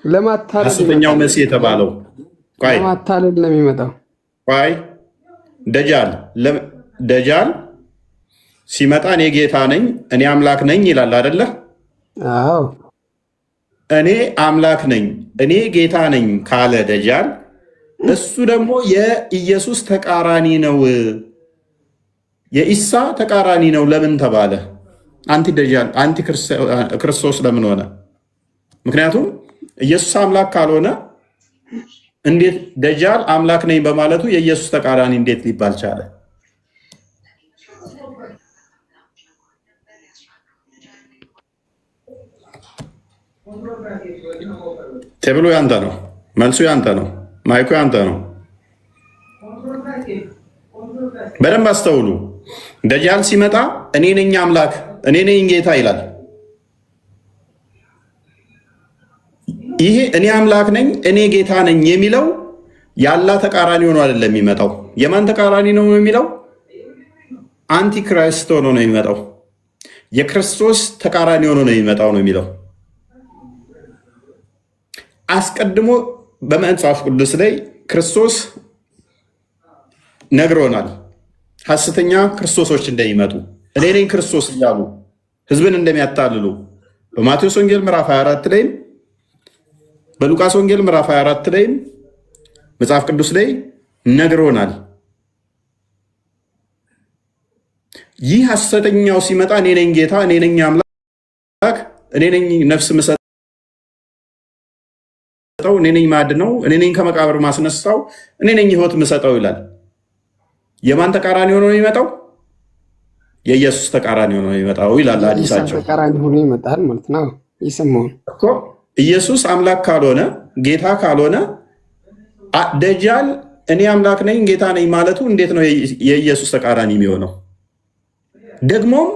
ለማታለል ሐሰተኛው መሲህ የተባለው? ለማታለል ነው የሚመጣው። ደጃል ሲመጣ እኔ ጌታ ነኝ፣ እኔ አምላክ ነኝ ይላል አይደለ? አዎ፣ እኔ አምላክ ነኝ፣ እኔ ጌታ ነኝ ካለ ደጃል፣ እሱ ደግሞ የኢየሱስ ተቃራኒ ነው፣ የኢሳ ተቃራኒ ነው። ለምን ተባለ? አንቲ ደጃል አንቲ ክርስቶስ ለምን ሆነ? ምክንያቱም ኢየሱስ አምላክ ካልሆነ እንዴት ደጃል አምላክ ነኝ በማለቱ የኢየሱስ ተቃራኒ እንዴት ሊባል ቻለ? ቴብሉ ያንተ ነው፣ መልሱ ያንተ ነው፣ ማይኩ ያንተ ነው። በደንብ አስተውሉ። ደጃል ሲመጣ እኔ ነኝ አምላክ፣ እኔ ነኝ ጌታ ይላል። ይሄ እኔ አምላክ ነኝ፣ እኔ ጌታ ነኝ የሚለው የአላህ ተቃራኒ ሆኖ አይደለም የሚመጣው። የማን ተቃራኒ ነው የሚለው? አንቲክራይስት ሆኖ ነው የሚመጣው። የክርስቶስ ተቃራኒ ሆኖ ነው የሚመጣው ነው የሚለው። አስቀድሞ በመጽሐፍ ቅዱስ ላይ ክርስቶስ ነግሮናል። ሐሰተኛ ክርስቶሶች እንደሚመጡ እኔ ነኝ ክርስቶስ እያሉ ህዝብን እንደሚያታልሉ በማቴዎስ ወንጌል ምዕራፍ 24 ላይም በሉቃስ ወንጌል ምዕራፍ 24 ላይም መጽሐፍ ቅዱስ ላይ ነግሮናል። ይህ ሐሰተኛው ሲመጣ እኔ ነኝ ጌታ፣ እኔ ነኝ አምላክ፣ እኔ ነኝ ነፍስ ምሰጠው፣ እኔ ነኝ ማድነው፣ እኔ ነኝ ከመቃብር ማስነሳው፣ እኔ ነኝ ህይወት ምሰጠው ይላል። የማን ተቃራኒ ሆኖ ነው የሚመጣው? የኢየሱስ ተቃራኒ ሆኖ ነው የሚመጣው ይላል ሐዲሳቸው። ተቃራኒ ሆኖ ይመጣል ማለት ነው። ይሰማው እኮ ኢየሱስ አምላክ ካልሆነ ጌታ ካልሆነ ደጃል እኔ አምላክ ነኝ ጌታ ነኝ ማለቱ እንዴት ነው የኢየሱስ ተቃራኒ የሚሆነው? ደግሞም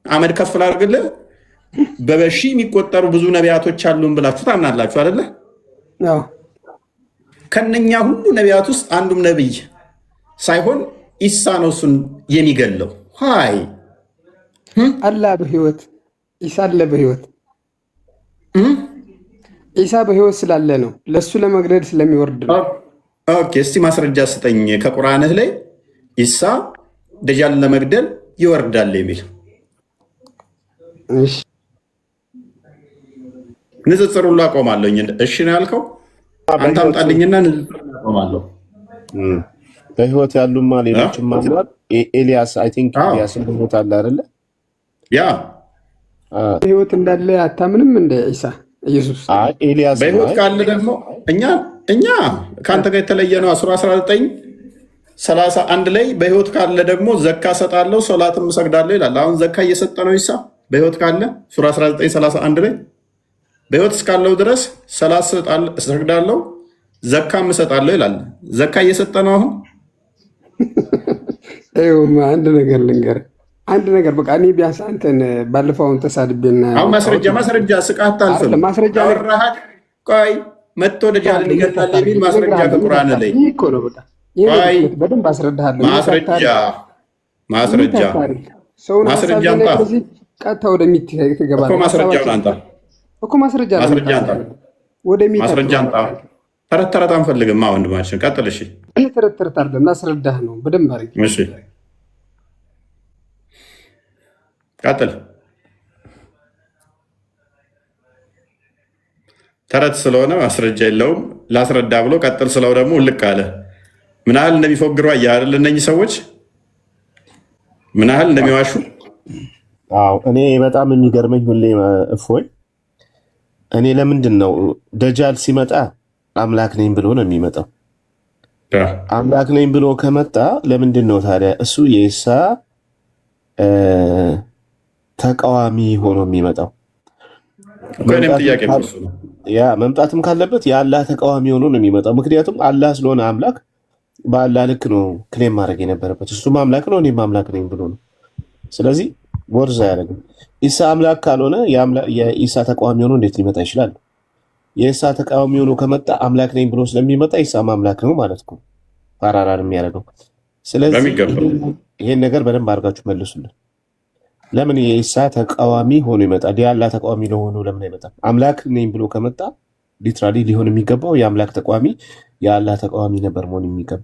አመድ ከፍ ላድርግልህ፣ በበሺ የሚቆጠሩ ብዙ ነቢያቶች አሉን ብላችሁ ታምናላችሁ አይደለ? ከነኛ ሁሉ ነቢያት ውስጥ አንዱም ነቢይ ሳይሆን ኢሳ ነው እሱን የሚገለው። ሀይ አላ በህይወት ኢሳ አለ በህይወት ኢሳ በህይወት ስላለ ነው፣ ለሱ ለመግደል ስለሚወርድ ነው። ኦኬ፣ እስቲ ማስረጃ ስጠኝ ከቁርአንህ ላይ ኢሳ ደጃልን ለመግደል ይወርዳል የሚል ንጽጽር ሁሉ አቆማለሁ። እሺ ነው ያልከው አንተ አምጣልኝና ንጽጽር አቆማለሁ። በህይወት ያሉማ ሌሎችም አሏል። ኤልያስ አይ ቲንክ ኤልያስን በህይወት አለ አይደለ? ያ በህይወት እንዳለ አታምንም እንደ ኢሳ ኢየሱስ? አይ ኤልያስ በህይወት ካለ ደግሞ እኛ ከአንተ ጋር የተለየ ነው። 19:31 ላይ በህይወት ካለ ደግሞ ዘካ ሰጣለሁ ሶላትም እሰግዳለሁ ይላል። አሁን ዘካ እየሰጠ ነው ኢሳ በህይወት ካለ። ሱራ 19:31 ላይ በህይወት እስካለው ድረስ ሰላት እሰግዳለሁ ዘካም እሰጣለሁ ይላል። ዘካ እየሰጠ ነው አሁን። አንድ ነገር ልንገርህ፣ አንድ ነገር በቃ እኔ ቢያንስ አንተን ባለፈውን ተሳድቤና አሁን ማስረጃ ስቃት አልፈም ማስረጃ አወራሃት። ቆይ መጥቶ ደጃል ይገላል የሚል ማስረጃ ከቁርአን ላይ እኮ ነው። በቃ በደንብ አስረዳሃለሁ። ማስረጃ አምጣ ቀጥታ ወደሚት ትገባለህ እኮ ማስረጃውን አንተ እኮ ማስረጃ አንተ ወደሚት ማስረጃ አንተ ተረት አንፈልግማ ወንድማችን፣ ቀጥል። እሺ እኔ ተረት አይደለም ላስረዳህ ነው በደንብ አድርጌ። እሺ ቀጥል። ተረት ስለሆነ ማስረጃ የለውም ላስረዳ ብሎ ቀጥል ስለው ደግሞ ልቅ አለ። ምን ያህል እንደሚፎግሩ አየህ አይደል? እነኚህ ሰዎች ምን ያህል እንደሚዋሹ። አዎ እኔ በጣም የሚገርመኝ ሁሌ እፎይ፣ እኔ ለምንድን ነው ደጃል ሲመጣ አምላክ ነኝ ብሎ ነው የሚመጣው? አምላክ ነኝ ብሎ ከመጣ ለምንድን ነው ታዲያ እሱ የኢሳ ተቃዋሚ ሆኖ የሚመጣው? ያ መምጣትም ካለበት የአላህ ተቃዋሚ ሆኖ ነው የሚመጣው። ምክንያቱም አላህ ስለሆነ አምላክ በአላህ ልክ ነው ክሌም ማድረግ የነበረበት። እሱም አምላክ ነው እኔም አምላክ ነኝ ብሎ ነው። ስለዚህ ወርዝ አያደርግም። ኢሳ አምላክ ካልሆነ የኢሳ ተቃዋሚ ሆኖ እንዴት ሊመጣ ይችላል? የኢሳ ተቃዋሚ ሆኖ ከመጣ አምላክ ነኝ ብሎ ስለሚመጣ ኢሳም አምላክ ነው ማለት ነው፣ ፓራራል የሚያደርገው። ስለዚህ ይሄን ነገር በደንብ አድርጋችሁ መልሱልን። ለምን የኢሳ ተቃዋሚ ሆኖ ይመጣል? የአላህ ተቃዋሚ ለሆኑ ለምን አይመጣም? አምላክ ነኝ ብሎ ከመጣ ሊትራሊ ሊሆን የሚገባው የአምላክ ተቃዋሚ የአላህ ተቃዋሚ ነበር መሆን የሚገባው።